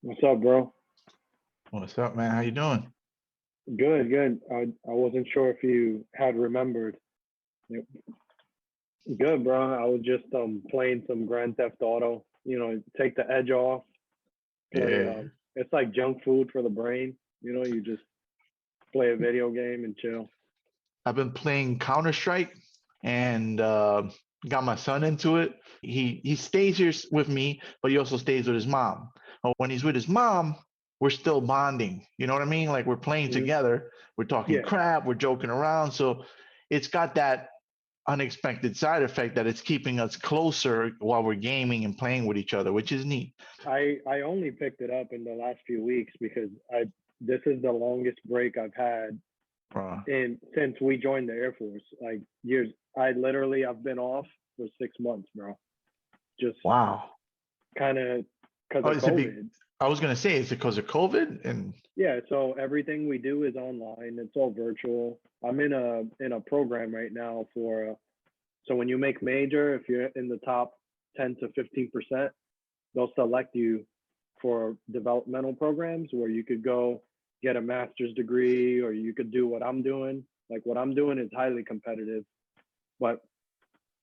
What's up, bro? What's up, man? How you doing? Good, good. I wasn't sure if you had remembered. Yep. Good, bro. I was just playing some Grand Theft Auto. Take the edge off. Play. Yeah, It's like junk food for the brain. You just play a video game and chill. I've been playing Counter-Strike and got my son into it. He stays here with me, but he also stays with his mom. But when he's with his mom, we're still bonding. You know what I mean? Like we're playing Mhm. together, we're talking Yeah, crap, we're joking around. So it's got that unexpected side effect that it's keeping us closer while we're gaming and playing with each other, which is neat. I only picked it up in the last few weeks because I this is the longest break I've had Uh, in since we joined the Air Force. Like years. I've been off for 6 months, bro. Just wow. kind of because Oh, of is it big? COVID. I was gonna say, is it because of COVID? And Yeah, so everything we do is online. It's all virtual. I'm in a program right now for so when you make major, if you're in the top 10 to 15%, they'll select you for developmental programs where you could go get a master's degree or you could do what I'm doing. Like what I'm doing is highly competitive, but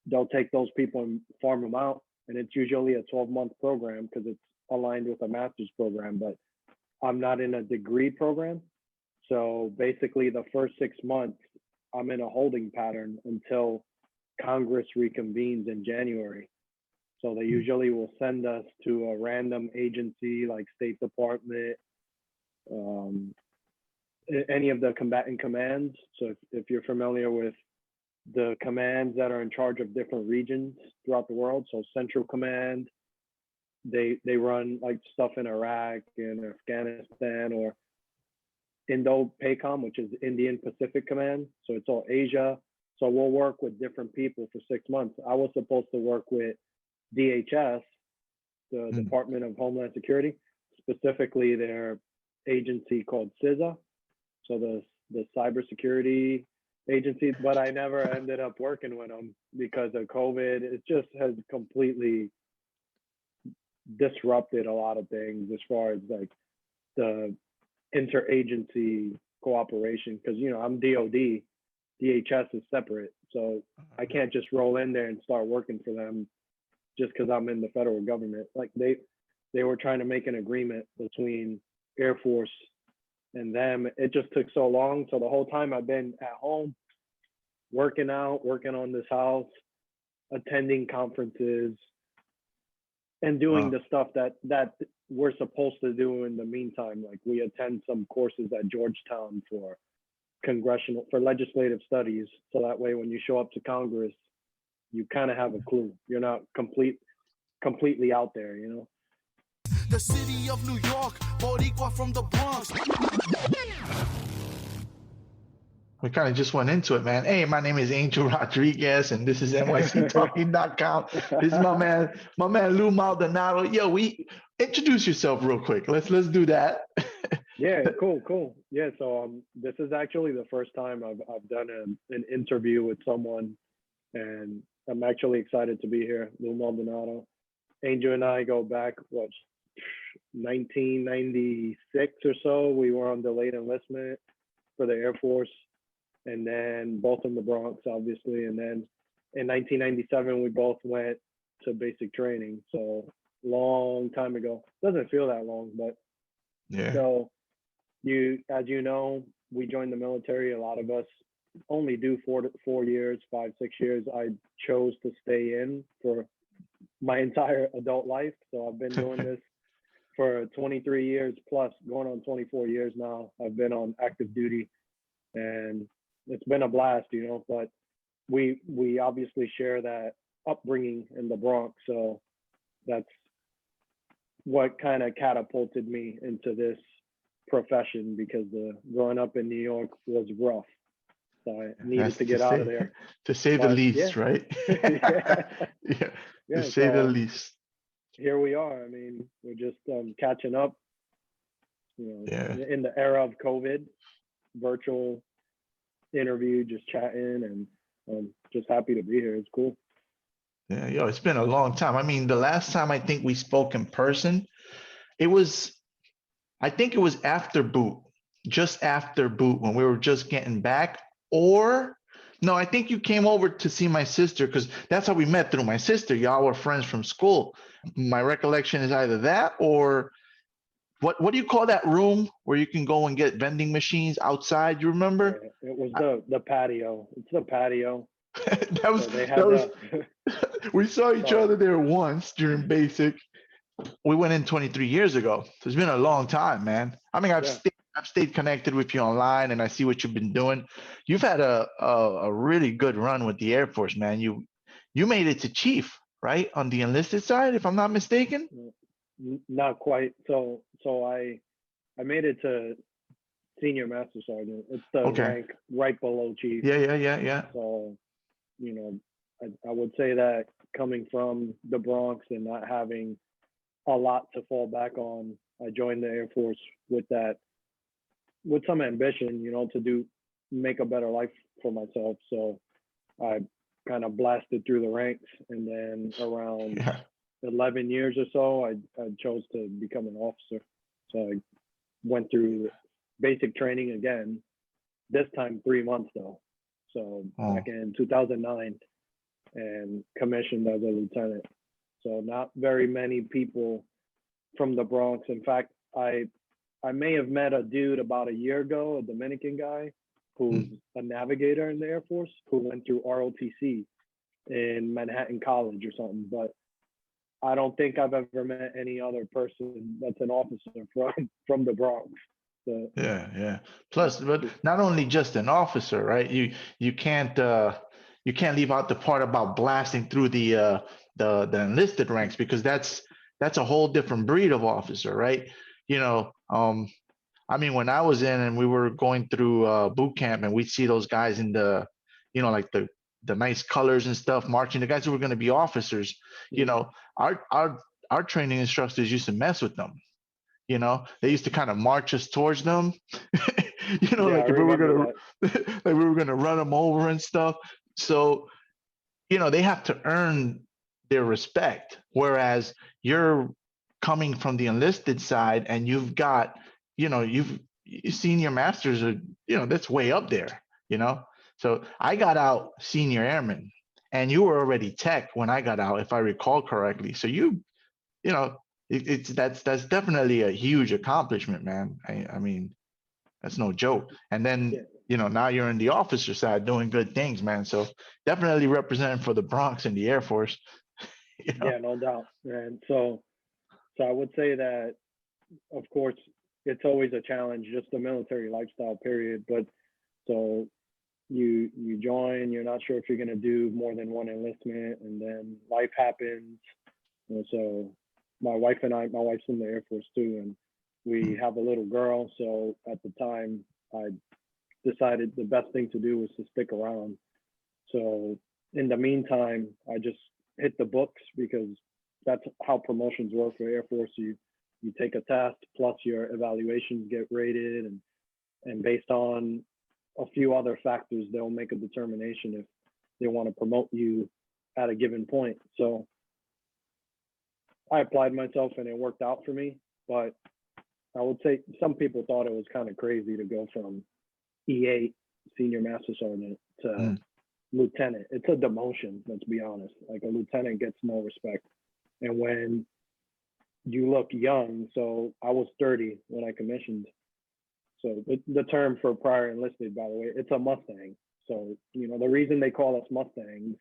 they'll take those people and farm them out. And it's usually a 12-month program because it's aligned with a master's program. But I'm not in a degree program. So basically, the first 6 months, I'm in a holding pattern until Congress reconvenes in January. So they usually will send us to a random agency like State Department, um, any of the combatant commands. So if you're familiar with the commands that are in charge of different regions throughout the world, so Central Command, they run like stuff in Iraq and Afghanistan, or Indo-PACOM, which is Indian Pacific Command. So it's all Asia. So we'll work with different people for 6 months. I was supposed to work with DHS, the mm, Department of Homeland Security, specifically their agency called CISA, so the cybersecurity agency. But I never ended up working with them because of COVID. It just has completely disrupted a lot of things as far as like the interagency cooperation, because I'm DoD, DHS is separate, so I can't just roll in there and start working for them just because I'm in the federal government. Like they were trying to make an agreement between Air Force and them. It just took so long. So the whole time I've been at home, working out, working on this house, attending conferences, and doing uh, the stuff that we're supposed to do in the meantime. Like we attend some courses at Georgetown for legislative studies, so that way when you show up to Congress, you kind of have a clue. You're not completely out there, The city of New York, Boricua from the Bronx. we kind of just went into it, man. Hey, my name is Angel Rodriguez, and this is NYCTalking.com. This is my man Lou Maldonado. Yo, we introduce yourself real quick. Let's do that. Yeah, cool. Yeah, so this is actually the first time I've done an interview with someone, and I'm actually excited to be here. Lou Maldonado. Angel and I go back, 1996 or so. We were on delayed enlistment for the Air Force, and then both in the Bronx, obviously. And then in 1997, we both went to basic training. So long time ago. Doesn't feel that long, but Yeah. so as you know, we joined the military. A lot of us only do 4 years, 5, 6 years. I chose to stay in for my entire adult life. So I've been doing this for 23 years plus, going on 24 years now. I've been on active duty, and it's been a blast, but we obviously share that upbringing in the Bronx. So that's what kind of catapulted me into this profession, because growing up in New York was rough. So I needed That's to get out of there. to say the But yeah, least, right? yeah, Yeah, to yeah. say the So least. here we are. I mean, we're just catching up, Yeah. in the era of COVID, virtual interview, just chatting, and just happy to be here. It's cool. Yeah, yo, it's been a long time. I mean, the last time I think we spoke in person, it was I think it was after boot, just after boot when we were just getting back. Or no, I think you came over to see my sister because that's how we met through my sister. Y'all were friends from school. My recollection is either that or what do you call that room where you can go and get vending machines outside? You remember? Yeah, it was the patio. It's the patio. that was So they that had was the. we saw each So, other there once during basic. We went in 23 years ago. So it's been a long time, man. I mean, yeah. I've stayed connected with you online, and I see what you've been doing. You've had a really good run with the Air Force, man. You made it to chief, right, on the enlisted side, if I'm not mistaken. Not quite. So I made it to senior master sergeant. It's the Okay. rank right below chief. Yeah. So, you know, I would say that coming from the Bronx and not having a lot to fall back on, I joined the Air Force with some ambition, to make a better life for myself. So I kind of blasted through the ranks, and then around Yeah. 11 years or so, I chose to become an officer. So I went through basic training again, this time 3 months though. So back in 2009, and commissioned as a lieutenant. So not very many people from the Bronx. In fact, I may have met a dude about a year ago, a Dominican guy who's a navigator in the Air Force who went through ROTC in Manhattan College or something. But I don't think I've ever met any other person that's an officer from the Bronx. So, Yeah. Plus, but not only just an officer, right? You can't leave out the part about blasting through the enlisted ranks because that's a whole different breed of officer, right? I mean, when I was in and we were going through boot camp and we'd see those guys in the, like the nice colors and stuff, marching, the guys who were going to be officers, our training instructors used to mess with them. They used to kind of march us towards them. Like if we were gonna like we were gonna run them over and stuff. So, they have to earn their respect. Whereas you're coming from the enlisted side and you've got, you've senior masters are, that's way up there. So I got out senior airman and you were already tech when I got out, if I recall correctly. So you know, that's definitely a huge accomplishment, man. I mean, that's no joke. And then, now you're in the officer side doing good things, man. So definitely representing for the Bronx and the Air Force. Yeah, no doubt. And so I would say that, of course, it's always a challenge, just the military lifestyle period. But so you join, you're not sure if you're going to do more than one enlistment, and then life happens. And so my wife's in the Air Force too, and we have a little girl. So at the time, I decided the best thing to do was to stick around. So in the meantime, I just hit the books because that's how promotions work for Air Force. You take a test plus your evaluations get rated, and based on a few other factors, they'll make a determination if they want to promote you at a given point. So I applied myself and it worked out for me. But I would say some people thought it was kind of crazy to go from E8 senior master sergeant to lieutenant. It's a demotion, let's be honest. Like a lieutenant gets no respect. And when you look young, so I was 30 when I commissioned. So the term for prior enlisted, by the way, it's a Mustang. So, the reason they call us Mustangs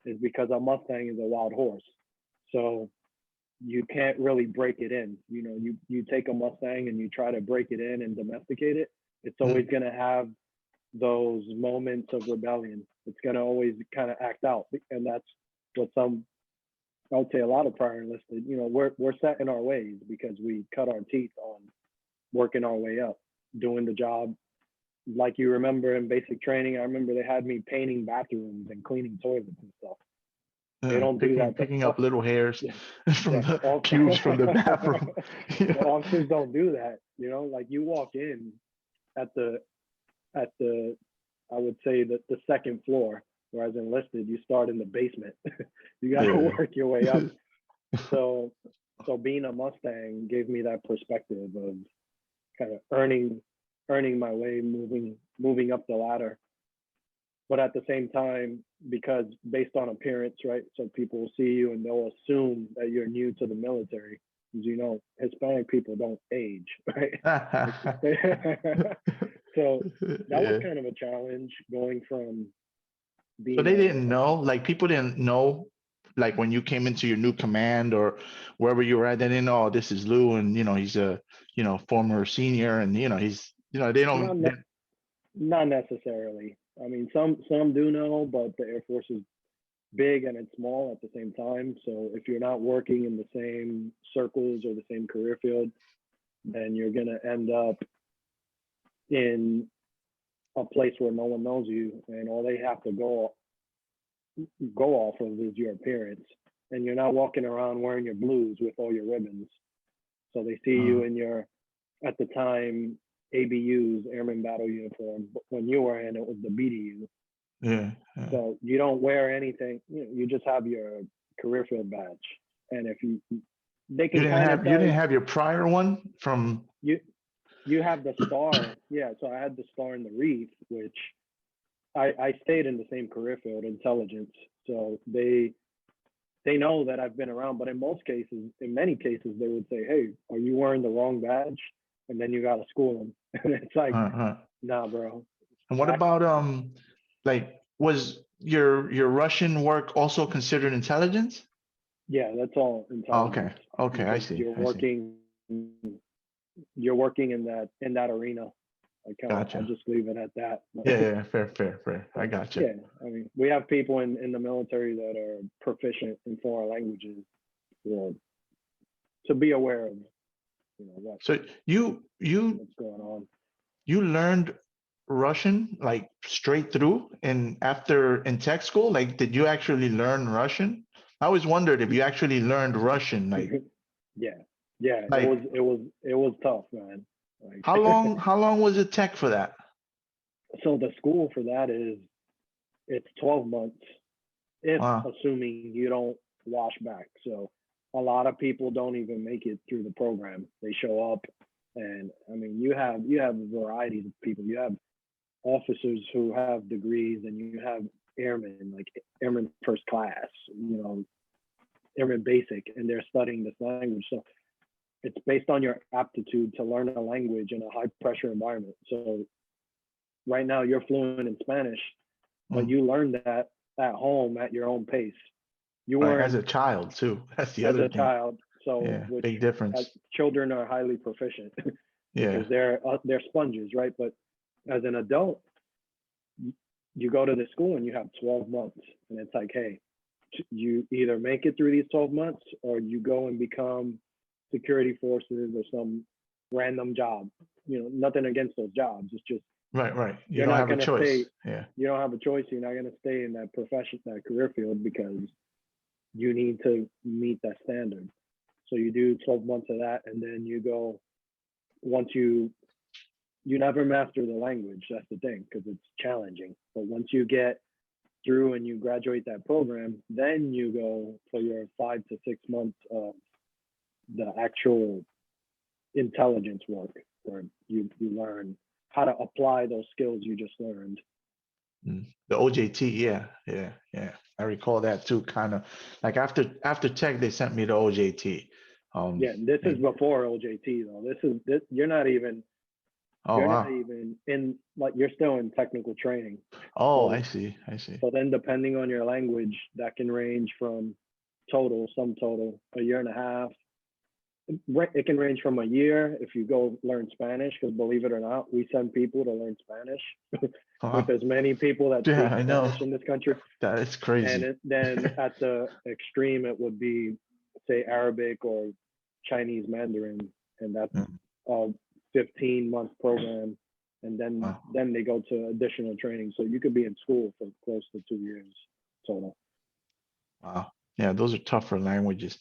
is because a Mustang is a wild horse. So you can't really break it in. You take a Mustang and you try to break it in and domesticate it. It's always going to have those moments of rebellion. It's going to always kind of act out. And that's what I would say a lot of prior enlisted, we're set in our ways because we cut our teeth on working our way up, doing the job. Like you remember in basic training, I remember they had me painting bathrooms and cleaning toilets and stuff. They don't do that. Picking up little hairs from the cubes cubes from the bathroom. The officers don't do that. Like you walk in at the I would say that the second floor, whereas enlisted, you start in the basement. You got to work your way up. So being a Mustang gave me that perspective of kind of earning my way, moving up the ladder. But at the same time, because based on appearance, right? So people will see you and they'll assume that you're new to the military. As you know, Hispanic people don't age, right? So that was Yeah. kind of a challenge going from So being they didn't know, like people didn't know, like when you came into your new command or wherever you were at, they didn't know, oh, this is Lou, and he's a former senior, and he's they not don't. ne- not necessarily. I mean, some do know, but the Air Force is big and it's small at the same time. So if you're not working in the same circles or the same career field, then you're gonna end up in a place where no one knows you, and all they have to go off of is your appearance. And you're not walking around wearing your blues with all your ribbons. So they see you in your, at the time, ABUs, Airman Battle Uniform. But when you were in, it was the BDU. Yeah. So you don't wear anything. You just have your career field badge. And if they You can didn't kind of have tell your prior one from. you have the star. Yeah. So I had the star in the wreath, which I stayed in the same career field, intelligence. So they know that I've been around, but in many cases, they would say, "Hey, are you wearing the wrong badge?" And then you got to school them. And it's like, nah, bro. And what about like was your Russian work also considered intelligence? Yeah, that's all Oh, okay. intelligence. Okay, I Because see. you're working in that arena. I'll Gotcha. just leave it at that. Yeah, fair. I gotcha. Yeah, I mean, we have people in the military that are proficient in foreign languages, to be aware of, So what's going on. you learned Russian like straight through and after in tech school? Like, did you actually learn Russian? I always wondered if you actually learned Russian. Yeah, like it was tough, man. Like, how long was it tech for that? so the school for that it's 12 months, if Wow. assuming you don't wash back. So a lot of people don't even make it through the program. They show up, and I mean, you have varieties of people. You have officers who have degrees, and you have airmen, like airmen first class, airmen basic, and they're studying this language. So it's based on your aptitude to learn a language in a high pressure environment. So right now you're fluent in Spanish, but you learned that at home at your own pace. You Right, weren't as a child too. That's the as other a thing. child. So Yeah, which big difference. children are highly proficient Yeah. because they're sponges, right? But as an adult, you go to the school and you have 12 months, and it's like, hey, you either make it through these 12 months or you go and become security forces or some random job. Nothing against those jobs. It's just Right. You you're don't not have a going to choice. stay. Yeah. You don't have a choice. You're not going to stay in that profession, that career field, because you need to meet that standard. So you do 12 months of that, and then you go. Once you never master the language. That's the thing, because it's challenging. But once you get through and you graduate that program, then you go for your 5 to 6 months of the actual intelligence work, where you learn how to apply those skills you just learned. The OJT, yeah. I recall that too. Kind of like after tech, they sent me to OJT. Yeah, this is before OJT though. This you're not even Oh, you're wow. not even in, like, you're still in technical training. Oh, So, I see. so then depending on your language, that can range from sum total, a year and a half. It can range from a year if you go learn Spanish, because believe it or not, we send people to learn Spanish with as many people that Yeah, speak I know. Spanish in this country. That is crazy. And then at the extreme, it would be, say, Arabic or Chinese Mandarin, and that's a 15-month program. And then they go to additional training. So you could be in school for close to 2 years total. Wow. Yeah, those are tougher languages.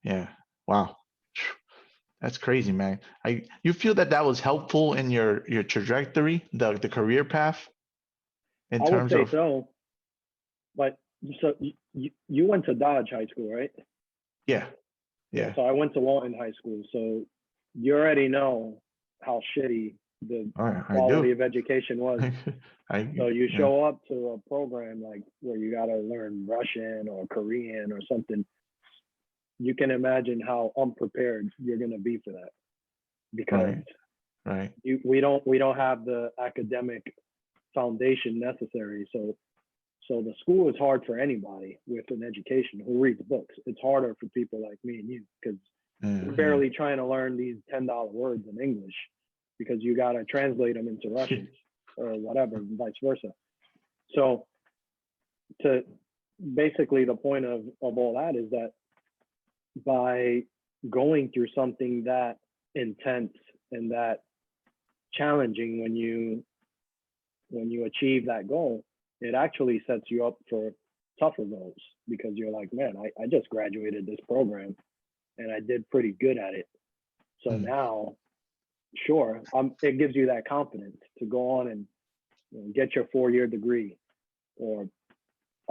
Yeah. Wow. That's crazy, man. You feel that was helpful in your trajectory, the career path, in I would terms say of. so. But so you went to Dodge High School, right? Yeah. So I went to Walton High School. So you already know how shitty the I quality do. of education was. So you Yeah. show up to a program like where you got to learn Russian or Korean or something. You can imagine how unprepared you're going to be for that, because Right. we don't have the academic foundation necessary. So the school is hard for anybody with an education who reads books. It's harder for people like me and you, because we're barely trying to learn these $10 words in English, because you got to translate them into Russian or whatever, and vice versa. So to basically the point of all that is that by going through something that intense and that challenging, when you achieve that goal, it actually sets you up for tougher goals, because you're like, man, I just graduated this program and I did pretty good at it. So now, sure, it gives you that confidence to go on and get your 4-year degree, or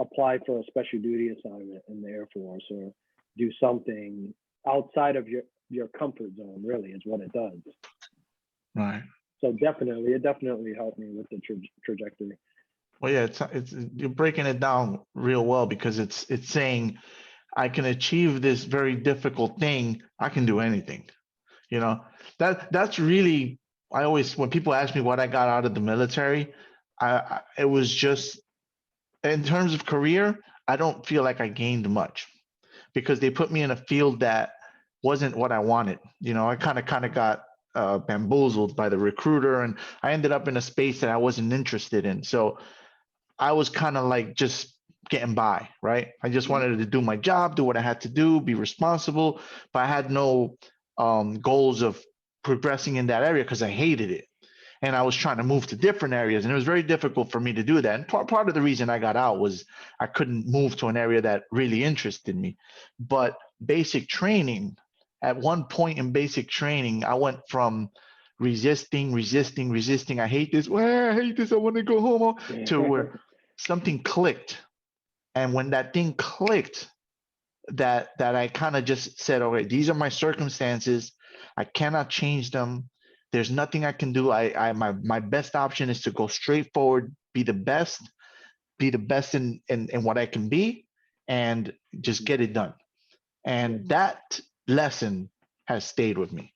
apply for a special duty assignment in the Air Force, or do something outside of your comfort zone, really, is what it does. Right. So it definitely helped me with the trajectory. Well, yeah, it's you're breaking it down real well, because it's saying I can achieve this very difficult thing. I can do anything. You know, that's really, I always, when people ask me what I got out of the military, it was just, in terms of career, I don't feel like I gained much, because they put me in a field that wasn't what I wanted. You know, I kind of got bamboozled by the recruiter, and I ended up in a space that I wasn't interested in. So I was kind of like just getting by, right? I just wanted to do my job, do what I had to do, be responsible, but I had no goals of progressing in that area, because I hated it. And I was trying to move to different areas, and it was very difficult for me to do that. And part of the reason I got out was I couldn't move to an area that really interested me. But basic training, at one point in basic training, I went from resisting, I hate this, I hate this, I want to go home, to where something clicked. And when that thing clicked, that I kind of just said, okay, these are my circumstances. I cannot change them. There's nothing I can do. My best option is to go straight forward, be the best in what I can be, and just get it done. And that lesson has stayed with me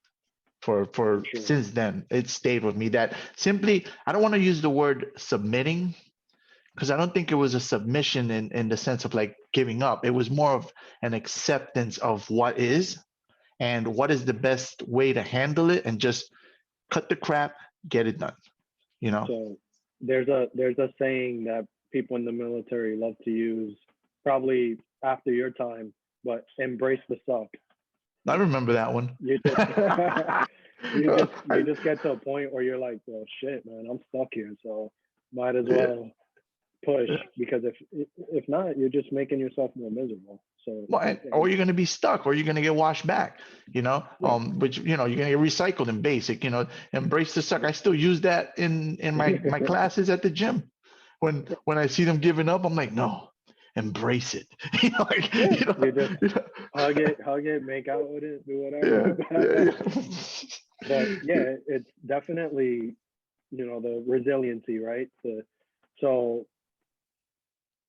for Sure. since then. It stayed with me, that simply, I don't want to use the word submitting, because I don't think it was a submission in the sense of like giving up. It was more of an acceptance of what is, and what is the best way to handle it, and just cut the crap, get it done. You know. So there's a saying that people in the military love to use, probably after your time, but embrace the suck. I remember that one. You just get to a point where you're like, well, shit, man, I'm stuck here, so might as well push, because if not, you're just making yourself more miserable. So, or you're going to be stuck, or you're going to get washed back, you know. Which, you know, you're going to get recycled in basic, you know. Embrace the suck. I still use that in my classes at the gym. When I see them giving up, I'm like, no, embrace it. You know, like, you just hug it, make out with it, do whatever. But yeah, it's definitely, you know, the resiliency, right? So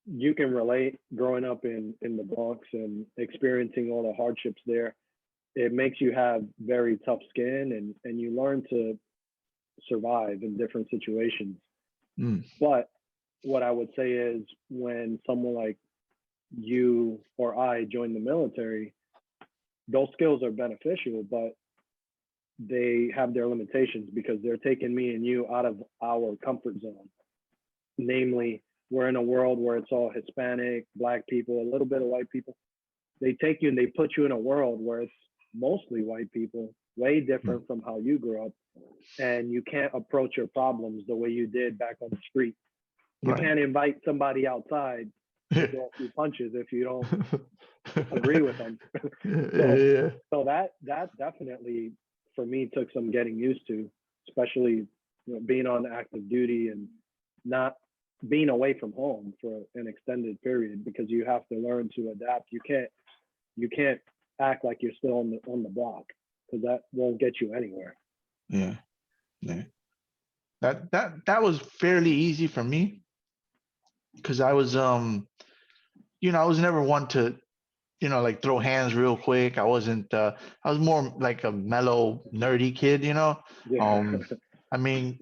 you can relate, growing up in the Bronx and experiencing all the hardships there. It makes you have very tough skin, and you learn to survive in different situations. But what I would say is, when someone like you or I join the military, those skills are beneficial, but they have their limitations, because they're taking me and you out of our comfort zone. Namely, we're in a world where it's all Hispanic, Black people, a little bit of white people. They take you and they put you in a world where it's mostly white people, way different from how you grew up. And you can't approach your problems the way you did back on the street. You can't invite somebody outside to throw a few punches if you don't agree with them. So that definitely, for me, took some getting used to, especially, you know, being on active duty and not being away from home for an extended period, because you have to learn to adapt. You can't act like you're still on the block, because that won't get you anywhere. Yeah. Yeah. That was fairly easy for me because I was I was never one to like throw hands real quick. I was more like a mellow, nerdy kid, Yeah. Um, I mean,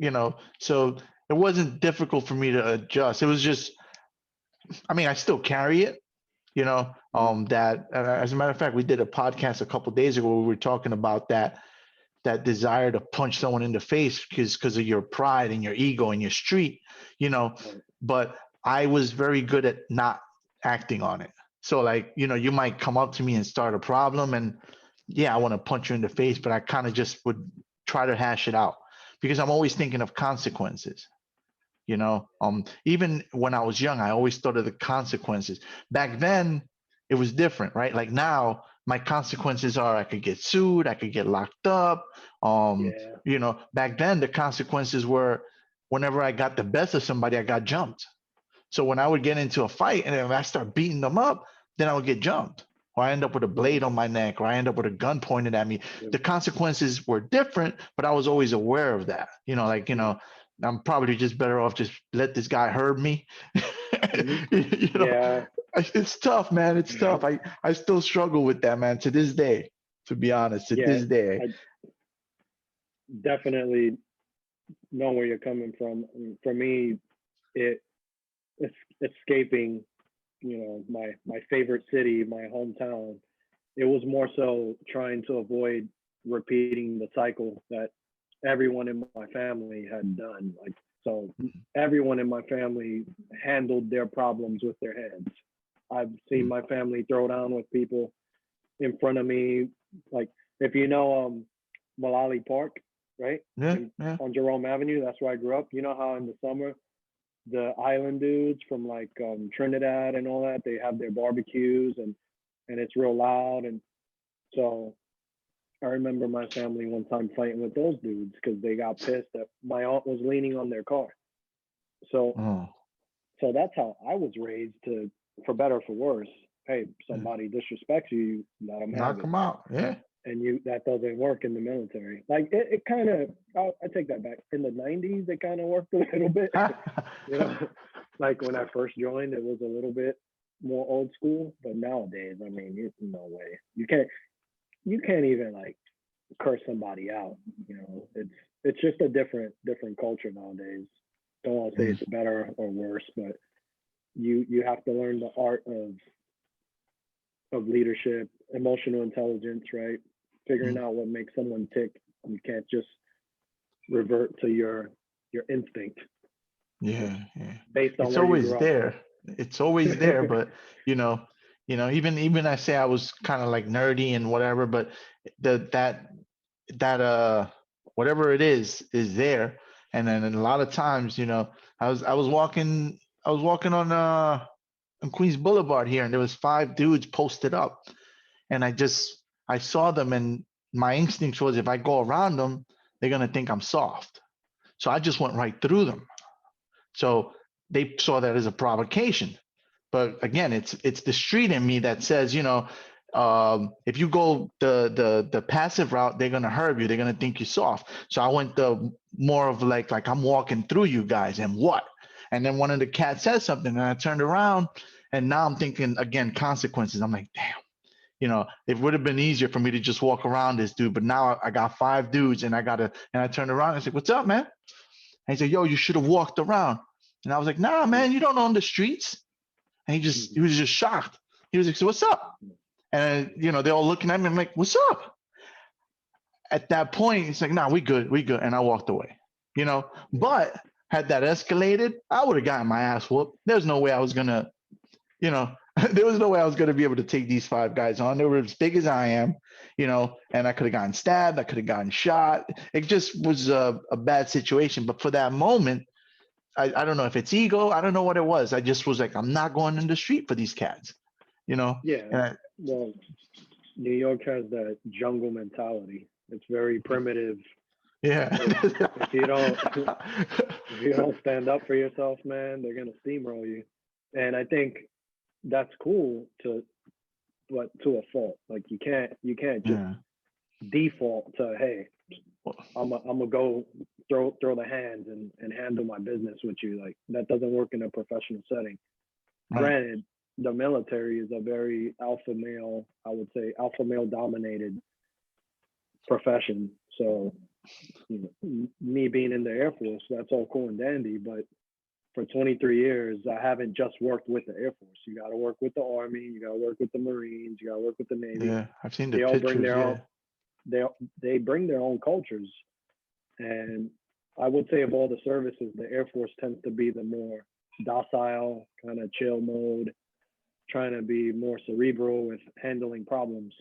so it wasn't difficult for me to adjust. It was just, I mean, I still carry it, that as a matter of fact, we did a podcast a couple days ago where we were talking about that desire to punch someone in the face because of your pride and your ego and your street, Right. but I was very good at not acting on it. So like, you might come up to me and start a problem and yeah, I want to punch you in the face, but I kind of just would try to hash it out because I'm always thinking of consequences. Even when I was young, I always thought of the consequences. Back then, it was different, right? Like now, my consequences are I could get sued, I could get locked up. Yeah. Back then the consequences were whenever I got the best of somebody, I got jumped. So when I would get into a fight and if I start beating them up, then I would get jumped. Or I end up with a blade on my neck, or I end up with a gun pointed at me. The consequences were different, but I was always aware of that. I'm probably just better off just let this guy hurt me. Mhm. you know, Yeah. it's tough, man. It's tough. I still struggle with that, man, to this day. To be honest, to Yeah. this day. I definitely know where you're coming from. And for me, it's escaping, my favorite city, my hometown. It was more so trying to avoid repeating the cycle that everyone in my family had done. Like, so everyone in my family handled their problems with their hands. I've seen my family throw down with people in front of me. Like, if you know Malali Park, right? Yeah, yeah. On Jerome Avenue, that's where I grew up. You know how in the summer the island dudes from like Trinidad and all that, they have their barbecues and it's real loud. And so I remember my family one time fighting with those dudes because they got pissed that my aunt was leaning on their car. So Oh, so that's how I was raised, to, for better or for worse. Hey, yeah. somebody disrespects you, you let them have Knock it. him out. Yeah. And that doesn't work in the military. Like it kind of, I take that back. In the 90s, it kind of worked a little bit. Like when I first joined, it was a little bit more old school. But nowadays, I mean, no way. You can't even like curse somebody out. It's just a different culture nowadays. Don't want to say Mm, it's better or worse, but you have to learn the art of leadership, emotional intelligence, right? Figuring mm. out what makes someone tick. You can't just revert to your instinct Yeah, yeah. based on It's where you always grew up. there. It's always there, but you know, even I say I was kind of like nerdy and whatever, but the that whatever it is there. And then a lot of times, I was walking on Queens Boulevard here and there was five dudes posted up and I saw them and my instinct was if I go around them, they're gonna think I'm soft. So I just went right through them. So they saw that as a provocation. But again, it's the street in me that says, if you go the passive route, they're gonna hurt you. They're gonna think you're soft. So I went the more of like I'm walking through you guys, and what? And then one of the cats said something, and I turned around, and now I'm thinking again consequences. I'm like, damn. It would have been easier for me to just walk around this dude, but now I got five dudes, and I turned around and I said, "What's up, man?" And he said, "Yo, you should have walked around." And I was like, "Nah, man, you don't own the streets." And he was just shocked. He was like, "So what's up?" And they're all looking at me. I'm like, "What's up?" At that point, he's like, "Nah, we good, we good." And I walked away. But had that escalated, I would have gotten my ass whooped. There's no way I was gonna, there was no way I was gonna be able to take these five guys on. They were as big as I am, and I could have gotten stabbed, I could have gotten shot. It just was a bad situation. But for that moment, I don't know if it's ego. I don't know what it was. I just was like, I'm not going in the street for these cats, Yeah. And Well, New York has that jungle mentality. It's very primitive. yeah. If you don't if you don't stand up for yourself, man, they're gonna steamroll you. And I think that's cool but to a fault. Like you can't just Yeah. default to, hey, I'm gonna go throw the hands and handle my business with you. Like that doesn't work in a professional setting. Right. Granted, the military is a very alpha male, I would say alpha male dominated profession. So, you know, me being in the Air Force, that's all cool and dandy. But for 23 years, I haven't just worked with the Air Force. You got to work with the Army. You got to work with the Marines. You got to work with the Navy. Yeah, I've seen the They all pictures. bring their Yeah. own. They bring their own cultures, and I would say of all the services, the Air Force tends to be the more docile, kind of chill mode, trying to be more cerebral with handling problems.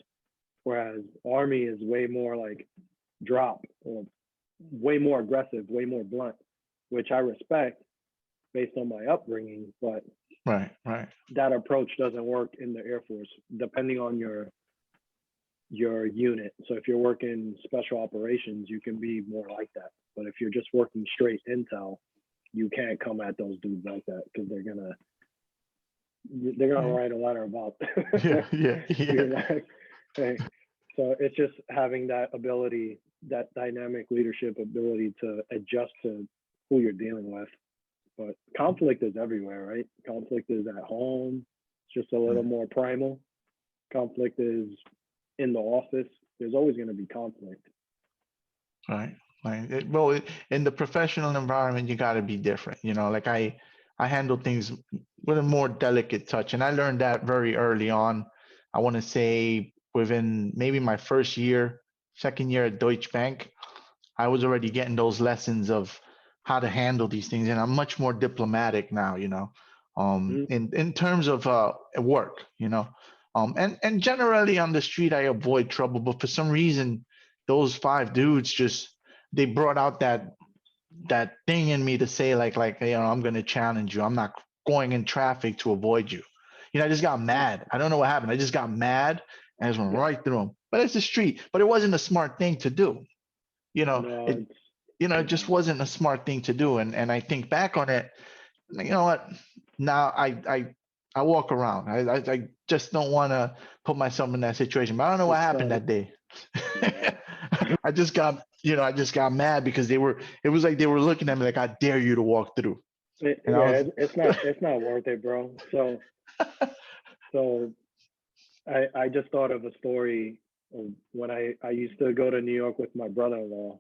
Whereas Army is way more like drop or way more aggressive, way more blunt, which I respect based on my upbringing. But Right. that approach doesn't work in the Air Force, depending on your unit. So if you're working special operations, you can be more like that. But if you're just working straight intel, you can't come at those dudes like that because they're gonna write a letter about Yeah. you're like, hey. So it's just having that ability, that dynamic leadership ability to adjust to who you're dealing with. But conflict is everywhere, right? Conflict is at home. It's just a little more primal. Conflict is in the office. There's always going to be conflict. Right. In the professional environment, you got to be different. You know, like I handle things with a more delicate touch, and I learned that very early on. I want to say within maybe my first year, second year at Deutsche Bank, I was already getting those lessons of how to handle these things, and I'm much more diplomatic now. You know, in terms of work. You know, and generally on the street, I avoid trouble, but for some reason, those 5 dudes they brought out that thing in me to say like you know, I'm gonna challenge you. I'm not going in traffic to avoid you. You know, I just got mad. I don't know what happened. I just got mad and I just went right through them. But it's the street. But it wasn't a smart thing to do. You know, it just wasn't a smart thing to do. And I think back on it, you know what? Now I walk around. I just don't want to put myself in that situation. But I don't know what happened that day. I just got mad because it was like they were looking at me like, I dare you to walk through. It's not worth it, bro. So I just thought of a story of when I used to go to New York with my brother-in-law,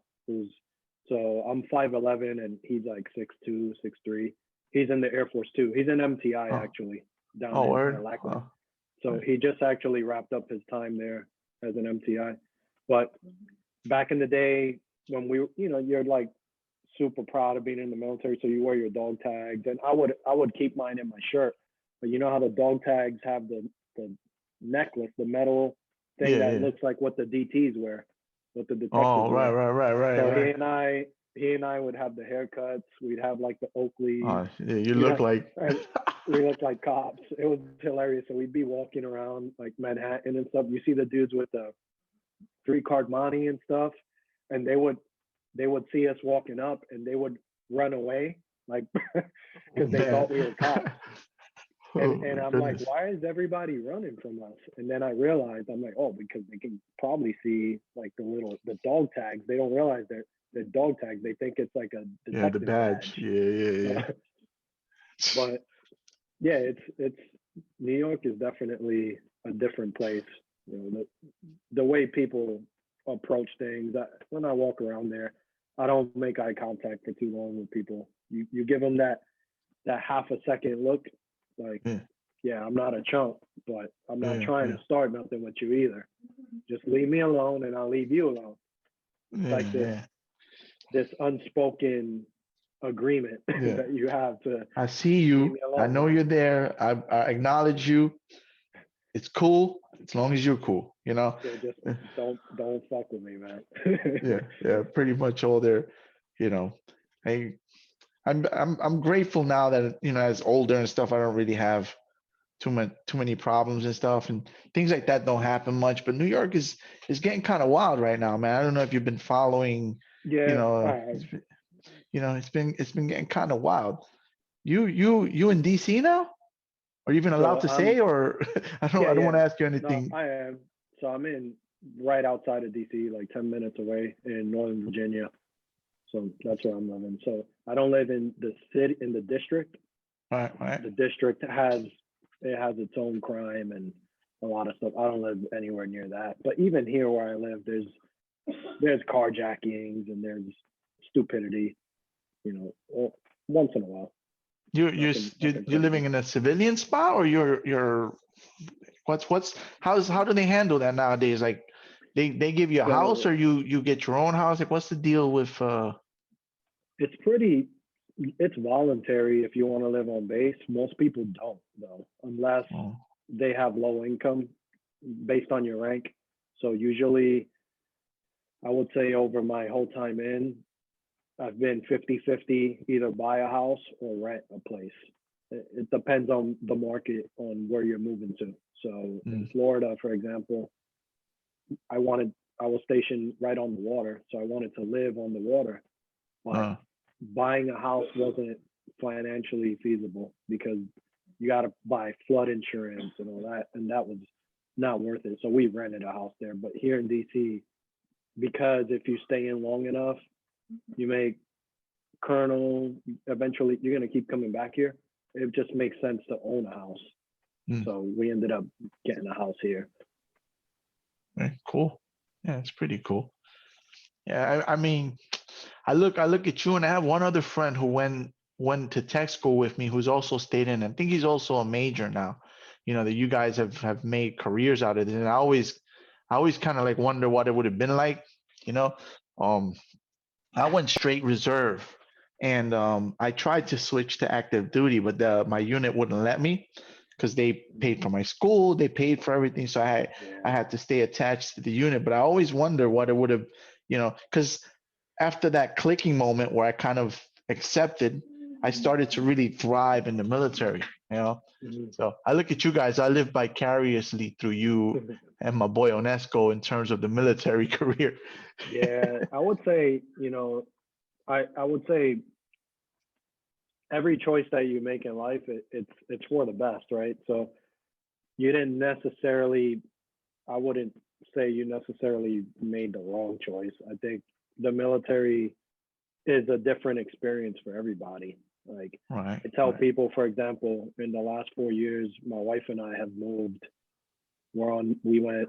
so I'm 5'11" and he's like 6'2", 6'3". He's in the Air Force too. He's in MTI actually down in Lackland. So he just actually wrapped up his time there as an MTI. But back in the day when you're like super proud of being in the military, so you wear your dog tags, and I would keep mine in my shirt. But you know how the dog tags have the necklace, the metal thing that looks like what the DTs wear, what the detectives wear. Right. So he and I would have the haircuts. We'd have like the Oakley. You look like we looked like cops. It was hilarious. So we'd be walking around like Manhattan and stuff. You see the dudes with the 3-card money and stuff, and they would see us walking up and they would run away, like because they thought we were cops. And I'm like, why is everybody running from us? And then I realized, I'm like, oh, because they can probably see like the dog tags. They don't realize the dog tags. They think it's like a detective the badge. Yeah. But yeah, it's New York is definitely a different place. You know, the way people approach things. When I walk around there, I don't make eye contact for too long with people. You give them that half a second look, like, yeah, I'm not a chump, but I'm not trying to start nothing with you either. Just leave me alone and I'll leave you alone. It's like this unspoken agreement that you have to. I see you. I know you're there. I acknowledge you. It's cool as long as you're cool, you know. Just don't fuck with me, man. yeah, pretty much all there. You know, I'm grateful now that, you know, as older and stuff, I don't really have too many problems and stuff, and things like that don't happen much. But New York is getting kind of wild right now, man. I don't know if you've been following. Yeah. It's been getting kind of wild. You in DC now? Are you even allowed to say, or I don't want to ask you anything. No, I am. So I'm in right outside of DC, like 10 minutes away in Northern Virginia. So that's where I'm living. So I don't live in the city, in the district. Right, right. The district has its own crime and a lot of stuff. I don't live anywhere near that. But even here where I live, there's carjackings and there's stupidity, once in a while. You're living in a civilian spot, or you're how do they handle that nowadays? Like they give you a house, or you get your own house? Like, what's the deal with It's voluntary if you want to live on base. Most people don't though, unless they have low income based on your rank. So usually I would say over my whole time in, I've been 50-50, either buy a house or rent a place. It depends on the market, on where you're moving to. So in Florida, for example, I was stationed right on the water. So I wanted to live on the water, but buying a house wasn't financially feasible because you got to buy flood insurance and all that. And that was not worth it. So we rented a house there. But here in DC, because if you stay in long enough, you make colonel, eventually you're going to keep coming back here. It just makes sense to own a house. So we ended up getting a house here. Very cool. Yeah, it's pretty cool. Yeah, I mean, I look at you, and I have one other friend who went to tech school with me, who's also stayed in. I think he's also a major now. That you guys have made careers out of it. And I always kind of like wonder what it would have been like. I went straight reserve, and I tried to switch to active duty, but my unit wouldn't let me because they paid for my school, they paid for everything, so I had to stay attached to the unit. But I always wonder what it would have, because after that clicking moment where I kind of accepted, I started to really thrive in the military. So I look at you guys. I live vicariously through you and my boy Onesco in terms of the military career. Yeah, I would say, I would say every choice that you make in life, it's for the best, right? So you didn't necessarily, I wouldn't say you necessarily made the wrong choice. I think the military is a different experience for everybody. Like, I tell people, for example, in the last 4 years, my wife and I have moved. We went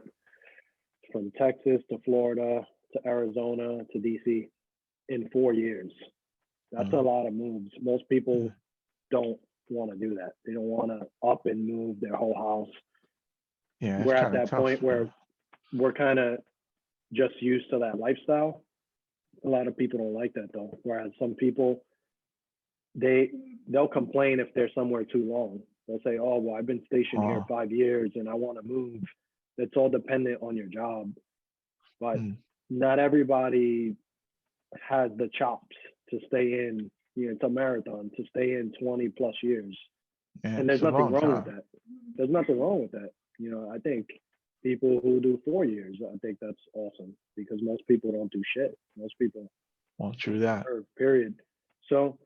from Texas to Florida to Arizona to DC in 4 years. That's a lot of moves. Most people don't want to do that. They don't want to up and move their whole house. Yeah, we're at that point where we're kind of just used to that lifestyle. A lot of people don't like that though. Whereas some people, they'll complain if they're somewhere too long. They'll say, "Oh, well, I've been stationed here 5 years and I want to move." It's all dependent on your job, but not everybody has the chops to stay in. It's a marathon, to stay in 20 plus years. Yeah, and there's nothing wrong with that. There's nothing wrong with that. I think people who do 4 years, I think that's awesome, because most people don't do shit. Most people won't do that. Period. So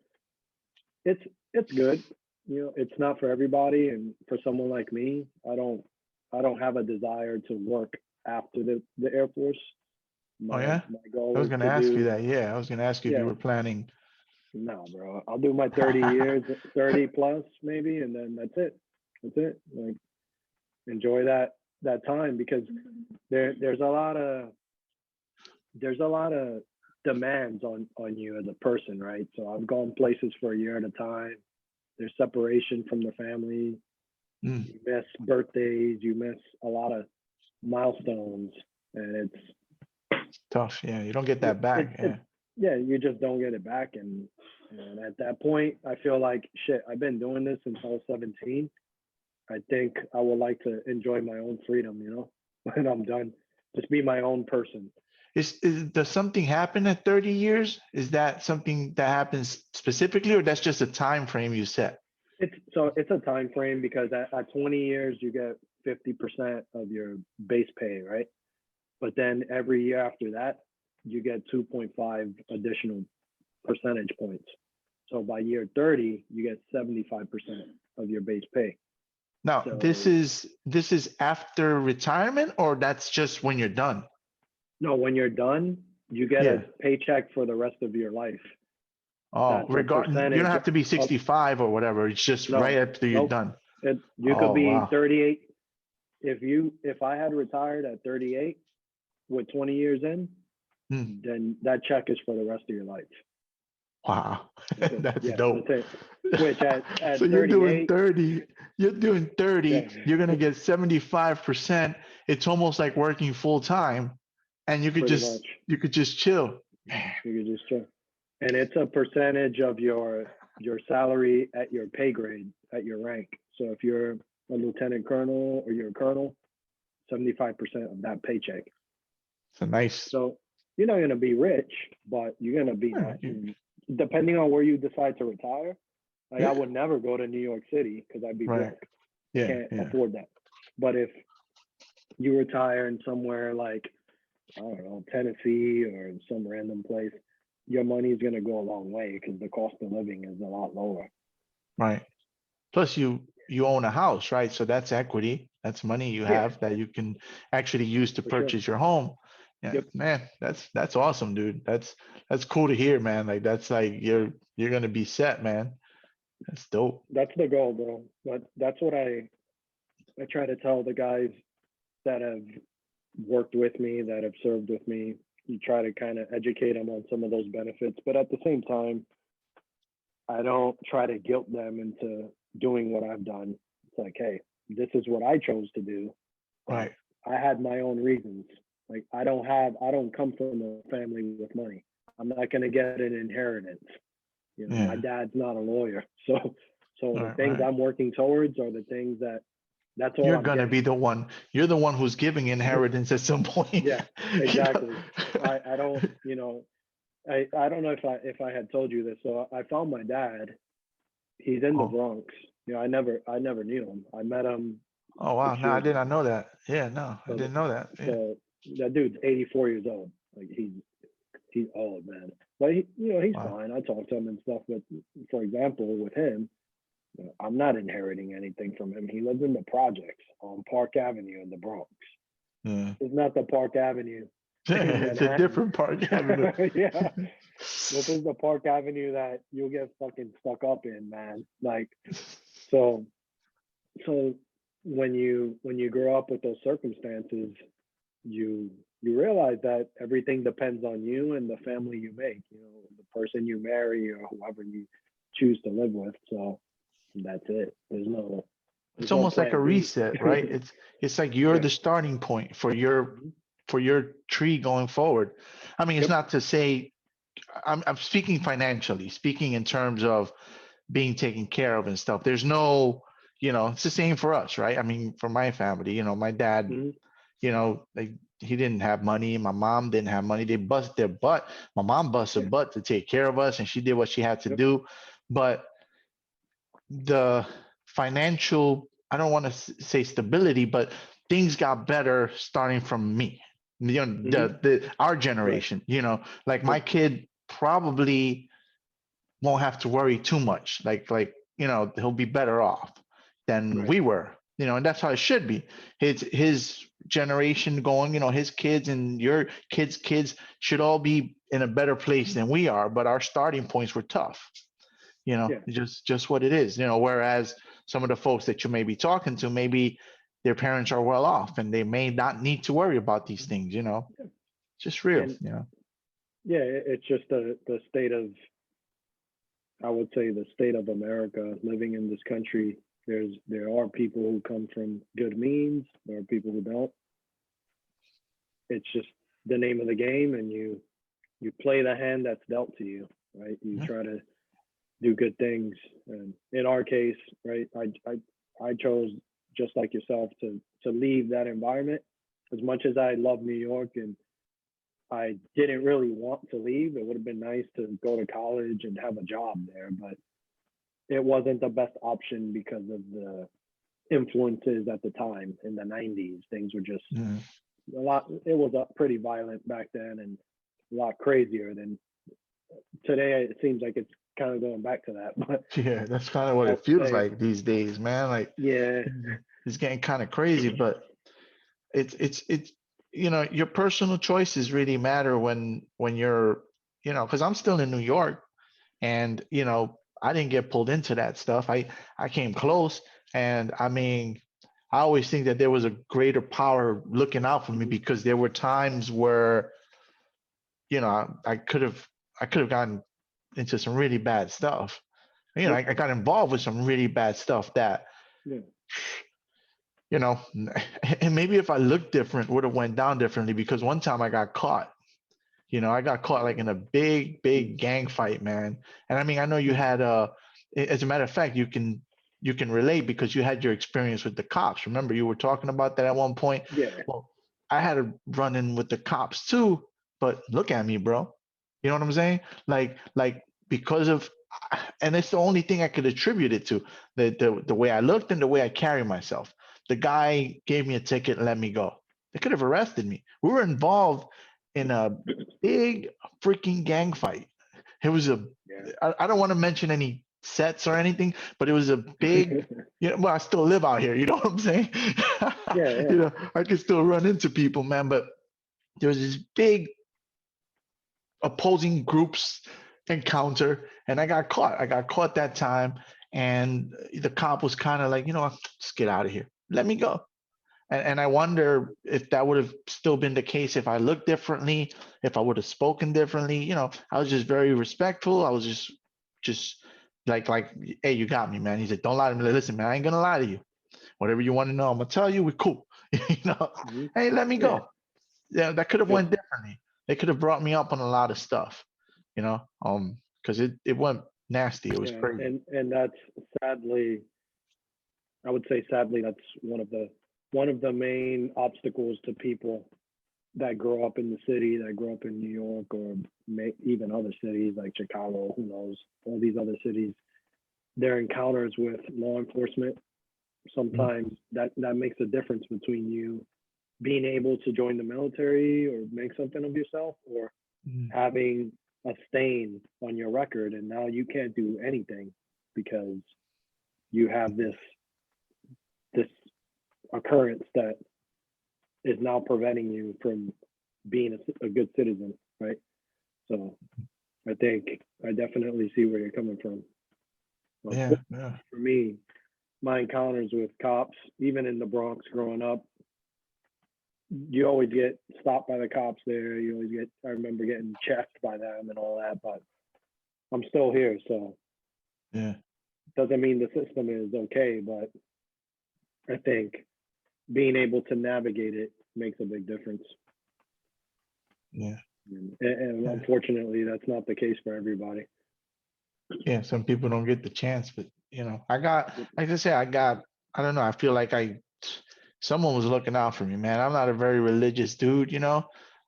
it's good. It's not for everybody, and for someone like me, I don't have a desire to work after the Air Force. My goal I was going to ask you that. Yeah, I was going to ask you if you were planning. No, bro. I'll do my 30 years, 30 plus maybe, and then that's it. That's it. Like, enjoy that time, because there's a lot of demands on you as a person, right? So I've gone places for a year at a time. There's separation from the family. You miss birthdays. You miss a lot of milestones, and it's tough. Yeah, you don't get that back. You just don't get it back. And at that point, I feel like, shit, I've been doing this since I was 17. I think I would like to enjoy my own freedom, when I'm done. Just be my own person. Does something happen at 30 years? Is that something that happens specifically, or that's just a time frame you set? It's a time frame, because at 20 years, you get 50% of your base pay, right? But then every year after that, you get 2.5 additional percentage points. So by year 30, you get 75% of your base pay. Now, this is after retirement, or that's just when you're done? No, when you're done, You get Yeah. a paycheck for the rest of your life. Oh, That's a you don't percentage have to be of- 65 or whatever. It's just No, right after you're nope. done. You could Oh, be wow. 38. If I had retired at 38 with 20 years in, Hmm. then that check is for the rest of your life. Wow. That's Yeah, dope. that's it. Which at So you're doing 38, 30, you're doing 30, yeah, you're gonna get 75%. It's almost like working full time, and you could pretty much. just chill. Man. You could just check. And it's a percentage of your salary at your pay grade, at your rank. So if you're a lieutenant colonel or you're a colonel, 75% of that paycheck. It's a nice. So you're not gonna be rich, but you're gonna be Yeah, that. And depending on where you decide to retire, like Yeah. I would never go to New York City because I'd be Right. broke. Yeah, Can't yeah. afford that. But if you retire in somewhere like, I don't know, Tennessee or some random place, your money is going to go a long way because the cost of living is a lot lower. Right. Plus, you own a house, right? So that's equity. That's money you Yeah. have that you can actually use to For sure. purchase your home. Yeah, Yep. man, that's awesome, dude. That's cool to hear, man. Like that's like you're gonna be set, man. That's dope. That's the goal, bro. That's what I try to tell the guys that have worked with me, that have served with me. You try to kind of educate them on some of those benefits, but at the same time, I don't try to guilt them into doing what I've done. It's like, hey, this is what I chose to do. Right. I had my own reasons. Like I don't come from a family with money. I'm not gonna get an inheritance. You know, Yeah. my dad's not a lawyer. So the Right, things right. I'm working towards are the things that's all You're I'm gonna getting. be the one. You're the one who's giving inheritance at some point. Yeah, You know? exactly. I don't, you know, I don't know if I had told you this. So I found my dad. He's in the Oh. Bronx. You know, I never knew him. I met him. Oh wow. 6 No, I years did ago. not know that. Yeah, no, I So, didn't know that. Yeah. so that dude's 84 years old. Like he's old, man. But he's Wow. fine. I talk to him and stuff. But for example, with him, I'm not inheriting anything from him. He lives in the projects on Park Avenue in the Bronx. Yeah. It's not the Park Avenue in It's a Manhattan. different Park Avenue. Yeah. This is the Park Avenue that you'll get fucking stuck up in, man. Like, so when you grow up with those circumstances, you realize that everything depends on you and the family you make, the person you marry or whoever you choose to live with. So that's it. It's almost like a plan B. reset, right? It's like you're Yeah. the starting point for your tree going forward. I mean, it's Yep. not to say I'm speaking financially, speaking in terms of being taken care of and stuff. There's no, it's the same for us, right? I mean, for my family, my dad, like he didn't have money. My mom didn't have money. They bust their butt. My mom busted butt to take care of us, and she did what she had to Yep. do. But the financial, I don't want to say stability, but things got better starting from me. Our generation, like my kid probably won't have to worry too much. Like he'll be better off than Right. we were, and that's how it should be. His generation going, his kids and your kids should all be in a better place than we are, but our starting points were tough. Just what it is, whereas some of the folks that you may be talking to, maybe their parents are well off and they may not need to worry about these things, just real, And, yeah, it's just the state of, I would say, the state of America, living in this country. There are people who come from good means. There are people who don't. It's just the name of the game, and you play the hand that's dealt to you, right? You try to do good things. And in our case, right, I chose, just like yourself, to leave that environment. As much as I love New York and I didn't really want to leave, it would have been nice to go to college and have a job there, but it wasn't the best option because of the influences at the time in the 90s. Things were just a lot, it was pretty violent back then and a lot crazier than today. It seems like it's kind of going back to that. But yeah, that's kind of what it feels like these days, man. Like, yeah, it's getting kind of crazy, but it's your personal choices really matter when you're, because I'm still in New York, and I didn't get pulled into that stuff. I came close, and I mean, I always think that there was a greater power looking out for me, because there were times where I could have gotten into some really bad stuff. I got involved with some really bad stuff that, Yeah. and maybe if I looked different, would have went down differently, because one time I got caught. I got caught like in a big gang fight, man. And I mean, I know you had as a matter of fact, you can relate, because you had your experience with the cops. Remember, you were talking about that at one point. Yeah. Well, I had a run in with the cops too, but look at me, bro. You know what I'm saying? Like because of, and it's the only thing I could attribute it to, the way I looked and the way I carry myself. The guy gave me a ticket and let me go. They could have arrested me. We were involved in a big freaking gang fight. It was Yeah. I don't want to mention any sets or anything, but it was a big, well, I still live out here, you know what I'm saying? Yeah. I can still run into people, man, but there was this big opposing groups encounter, and I got caught. I got caught that time, and the cop was kind of like, just get out of here. Let me go. And I wonder if that would have still been the case if I looked differently, if I would have spoken differently. I was just very respectful. I was just like, hey, you got me, man. He said, don't lie to me. Listen, man, I ain't gonna lie to you. Whatever you want to know, I'm gonna tell you. We're cool. Mhm. Hey, let me Yeah. go. Yeah, that could have Yeah. went differently. They could have brought me up on a lot of stuff, because it went nasty. It was Yeah. crazy. And that's sadly, I would say sadly, that's one of the main obstacles to people that grow up in the city, that grow up in New York, or even other cities like Chicago, who knows, all these other cities. Their encounters with law enforcement, sometimes that makes a difference between you being able to join the military or make something of yourself, or Mhm. having a stain on your record, and now you can't do anything because you have this occurrence that is now preventing you from being a good citizen, right? So I think I definitely see where you're coming from. Yeah, yeah. For me, my encounters with cops, even in the Bronx growing up, you always get stopped by the cops there. I remember getting checked by them and all that, but I'm still here. So Yeah. doesn't mean the system is okay, but I think being able to navigate it makes a big difference. Yeah. And Yeah. unfortunately, that's not the case for everybody. Yeah, some people don't get the chance, but I got, like I said, I don't know. I feel like someone was looking out for me, man. I'm not a very religious dude,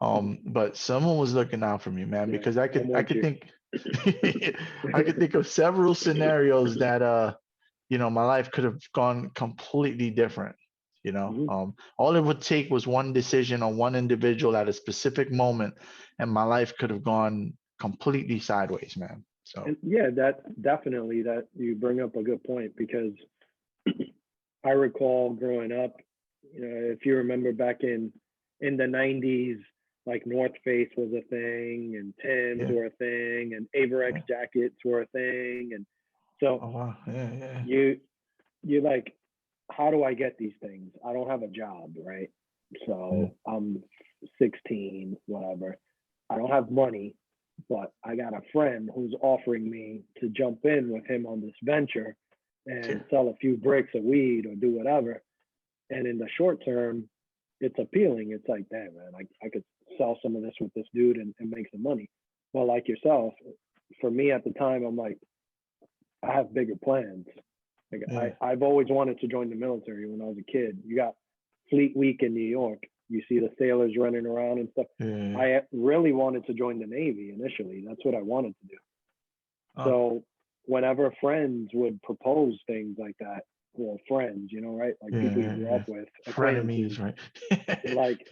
but someone was looking out for me, man, Yeah, because I I'm could, I with could you. think, I could think of several scenarios that, my life could have gone completely different. Mhm. All it would take was one decision on one individual at a specific moment, and my life could have gone completely sideways, man. So. And yeah, that definitely, that you bring up a good point, because I recall growing up, if you remember back in the 90s, like North Face was a thing, and Timbs Yeah. were a thing, and Averex Yeah. jackets were a thing. And so Oh wow. Yeah. Yeah. you're like, how do I get these things? I don't have a job, right? Yeah. So I'm 16, whatever. I don't have money, but I got a friend who's offering me to jump in with him on this venture and sell a few bricks of weed or do whatever. And in the short term, it's appealing. It's like, damn, man, I could sell some of this with this dude and make some money. Well, like yourself, for me at the time, I'm like, I have bigger plans. Like Yeah. I've always wanted to join the military when I was a kid. You got Fleet Week in New York. You see the sailors running around and stuff. Yeah. I really wanted to join the Navy initially. That's what I wanted to do. Oh, So whenever friends would propose things like that, well, friends, right? Like yeah. people you Yeah. grew Yeah. up with, acquaintances, Frenemies, right? you're like,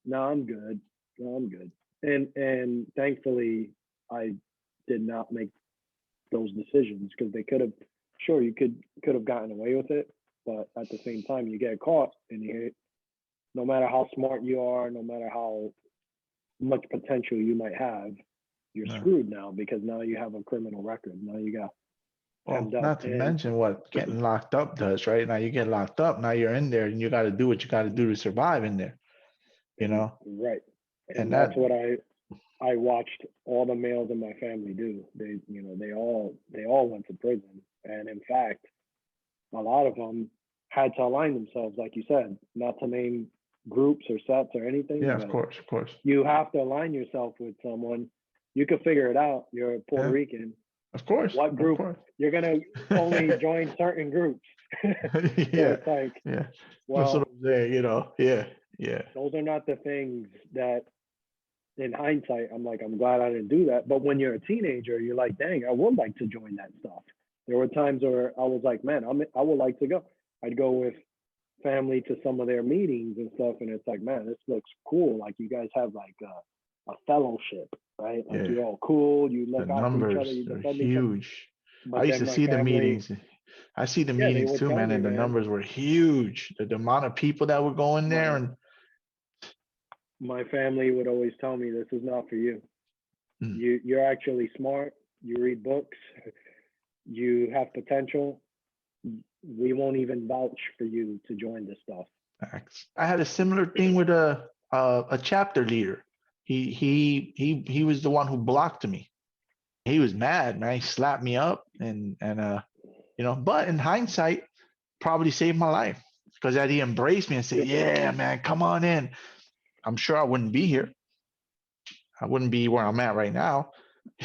no, I'm good. No, I'm good. And thankfully, I did not make those decisions, because they could have, sure, you could have gotten away with it, but at the same time, you get caught and no matter how smart you are, no matter how much potential you might have, you're No. screwed now because now you have a criminal record. Now you got Well, hemmed up. not to And mention what getting locked up does, right? Now you get locked up, now you're in there and you got to do what you got to do to survive in there, you know? right. And And that's that, what I watched all the males in my family do. They all went to prison. And in fact, a lot of them had to align themselves, like you said, not to name groups or sets or anything, yeah, but of course. you have to align yourself with someone. You can figure it out. You're Puerto Yeah. Rican. Of course. What group? Of course. You're gonna only join certain groups. So Yeah. it's like, Yeah. That's well, what I'm saying, you know. Yeah. Yeah. those are not the things that, in hindsight, I'm like, I'm glad I didn't do that. But when you're a teenager, you're like, dang, I would like to join that stuff. There were times where I was like, man, I would like to go. I'd go with family to some of their meetings and stuff, and it's like, man, this looks cool. Like you guys have like a fellowship, right? Like Yeah. you're all cool. You The look out for each other. numbers You are defend each other. huge. But I used then to my see the family, meetings. I see the yeah, they meetings would too, tell man, me, and the man. numbers were huge. The amount of people that would go in there, and My family would always tell me, this is not for you. Mm. You're actually smart. You read books. You have potential. We won't even vouch for you to join this stuff. I had a similar thing with a chapter leader. He was the one who blocked me. He was mad, man. He slapped me up and you know, but in hindsight, probably saved my life because that he embraced me and said, "Yeah, man, come on in." I'm sure I wouldn't be here. I wouldn't be where I'm at right now,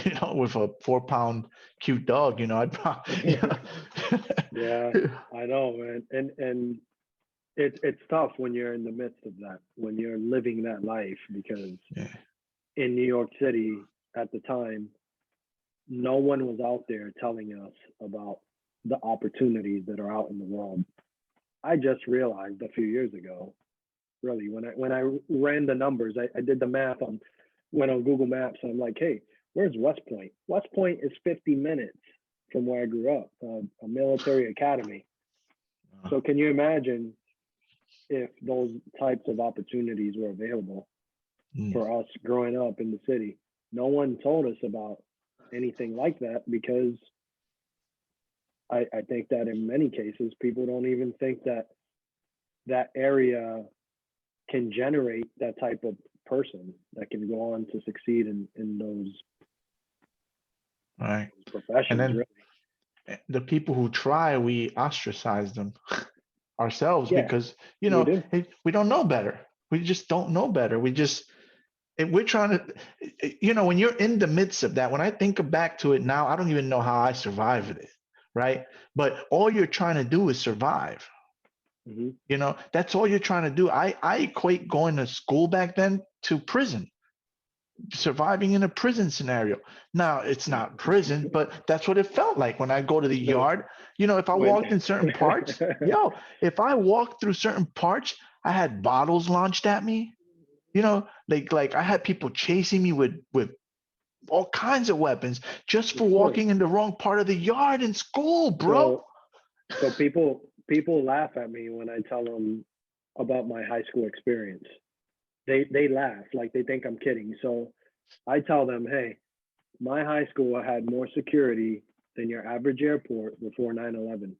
you know, with a 4-pound cute dog. You know, I'd probably, you know. Yeah, I know, man. And it's tough when you're in the midst of that, when you're living that life, because Yeah. in New York City at the time, no one was out there telling us about the opportunities that are out in the world. I just realized a few years ago, really, when I ran the numbers, I did the math went on Google Maps, and I'm like, hey, where's West Point? West Point is 50 minutes from where I grew up, a military academy. So can you imagine if those types of opportunities were available for us growing up in the city? No one told us about anything like that because I think that in many cases, people don't even think that that area can generate that type of person that can go on to succeed in those Right. professions. And then really, the people who try, we ostracize them ourselves Yeah, because, you we know, do. we don't know better. We just don't know better. We're trying to, you know, when you're in the midst of that, when I think back to it now, I don't even know how I survived it, right? But all you're trying to do is survive. Mhm. You know, that's all you're trying to do. I equate going to school back then to prison, surviving in a prison scenario. Now, it's not prison, but that's what it felt like when I go to the yard. You know, if I When- walked in certain parts, if I walked through certain parts, I had bottles launched at me. You know, like I had people chasing me with all kinds of weapons just for Of course. walking in the wrong part of the yard in school, bro. So people laugh at me when I tell them about my high school experience. They laugh, like they think I'm kidding. So I tell them, hey, my high school had more security than your average airport before 9/11.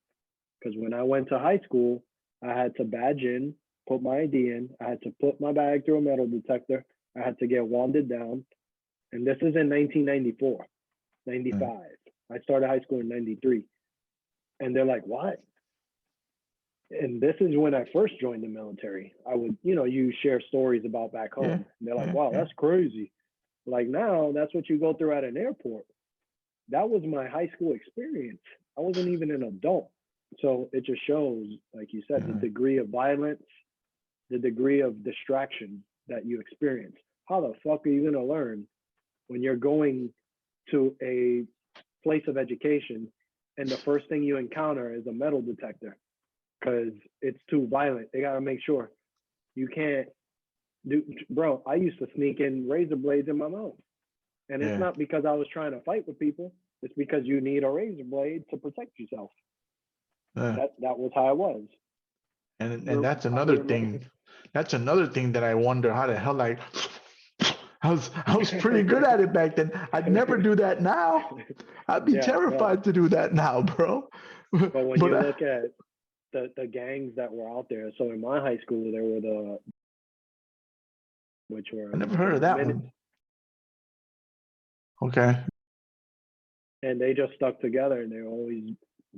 Because when I went to high school, I had to badge in, put my ID in, I had to put my bag through a metal detector, I had to get wanded down. And this is in 1994, 95. I started high school in 93. And they're like, what? And this is when I first joined the military. I would, you share stories about back home. Yeah, And they're like, yeah, wow, yeah. that's crazy. Like now, that's what you go through at an airport. That was my high school experience. I wasn't even an adult. So it just shows, like you said, the degree of violence, the degree of distraction that you experience. How the fuck are you going to learn when you're going to a place of education and the first thing you encounter is a metal detector because it's too violent? They got to make sure you can't do. Bro, I used to sneak in razor blades in my mouth. And it's not because I was trying to fight with people. It's because you need a razor blade to protect yourself. That was how I was. And that's another thing. That's another thing that I wonder how the hell I was pretty good at it back then. I'd never do that now. I'd be Yeah, no. terrified to do that now, bro. But when But you look at the gangs that were out there, so in my high school there were which were I never heard of that one. Okay. and they just stuck together and they were always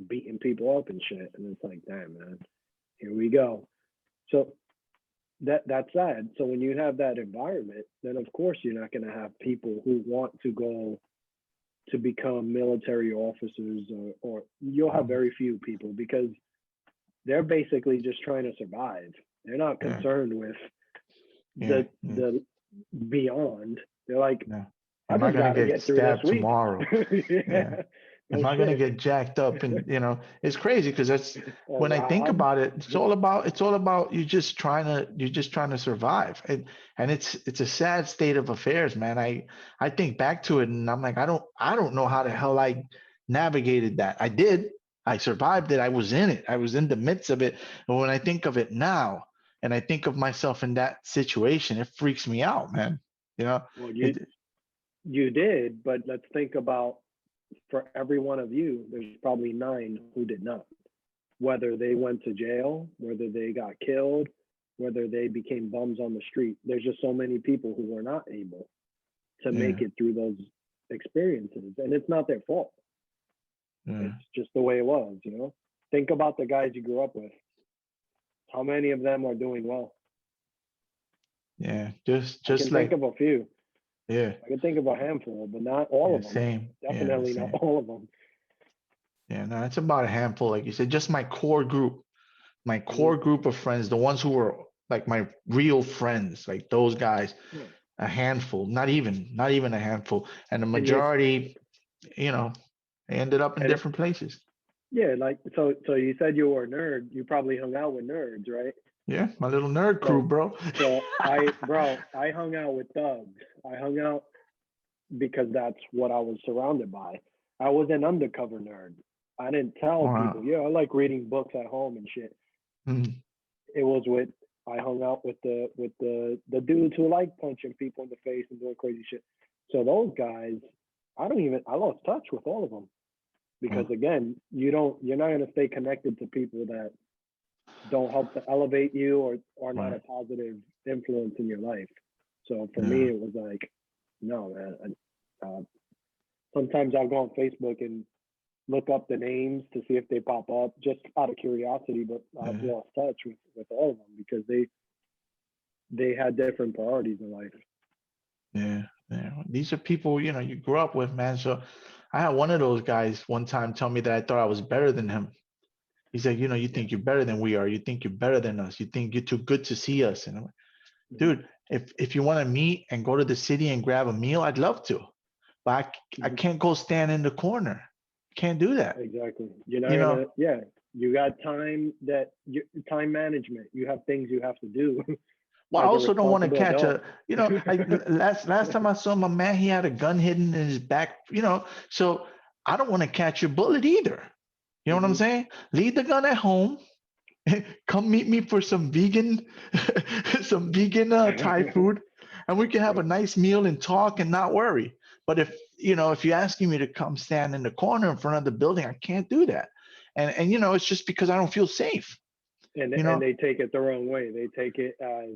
beating people up and shit. And it's like, damn, man, here we go. So that's sad. So when you have that environment, then of course you're not going to have people who want to go to become military officers, or you'll have very few people because they're basically just trying to survive. They're not concerned with the beyond. They're like, am I going to get stabbed tomorrow? Yeah. Am I going to get jacked up? And it's crazy because that's when I think about it. It's all about you just trying to survive, and it's a sad state of affairs, man. I think back to it and I'm like, I don't know how the hell I navigated that. I did. I survived it. I was in it. I was in the midst of it. But when I think of it now, and I think of myself in that situation, it freaks me out, man. Well, you did, but let's think about, for every one of you, there's probably 9 who did not. Whether they went to jail, whether they got killed, whether they became bums on the street. There's just so many people who were not able to make it through those experiences. And it's not their fault. It's just the way it was, Think about the guys you grew up with. How many of them are doing well? Yeah, just think of a few. Yeah, I can think of a handful, but not all of them. Same. Definitely not all of them. Yeah, no, it's about a handful, like you said. Just my core group of friends, the ones who were like my real friends, like those guys. A handful, not even a handful, and the majority, they ended up in different places. Yeah, like so you said you were a nerd. You probably hung out with nerds, right? Yeah, my little nerd crew, bro. So I hung out with thugs. I hung out because that's what I was surrounded by. I was an undercover nerd. I didn't tell people, I like reading books at home and shit. It was I hung out with the dudes who like punching people in the face and doing crazy shit. So those guys, I lost touch with all of them. Because again, you're not going to stay connected to people that don't help to elevate you or are not a positive influence in your life. So for me, it was like, no, man. Sometimes I'll go on Facebook and look up the names to see if they pop up just out of curiosity, but I've lost touch with all of them because they had different priorities in life. Yeah. These are people, you grew up with, man. So I had one of those guys one time tell me that I thought I was better than him. He said, you think you're better than we are. You think you're better than us. You think you're too good to see us. And I'm like, dude, if you want to meet and go to the city and grab a meal, I'd love to. But I can't go stand in the corner. Can't do that. Exactly. You got time management. You have things you have to do. Well, I also don't want to catch last time I saw my man, he had a gun hidden in his back, so I don't want to catch your bullet either. You know what I'm saying? Leave the gun at home. Come meet me for some vegan Thai food, and we can have a nice meal and talk and not worry. But if you're asking me to come stand in the corner in front of the building, I can't do that. And it's just because I don't feel safe. And they take it the wrong way. They take it as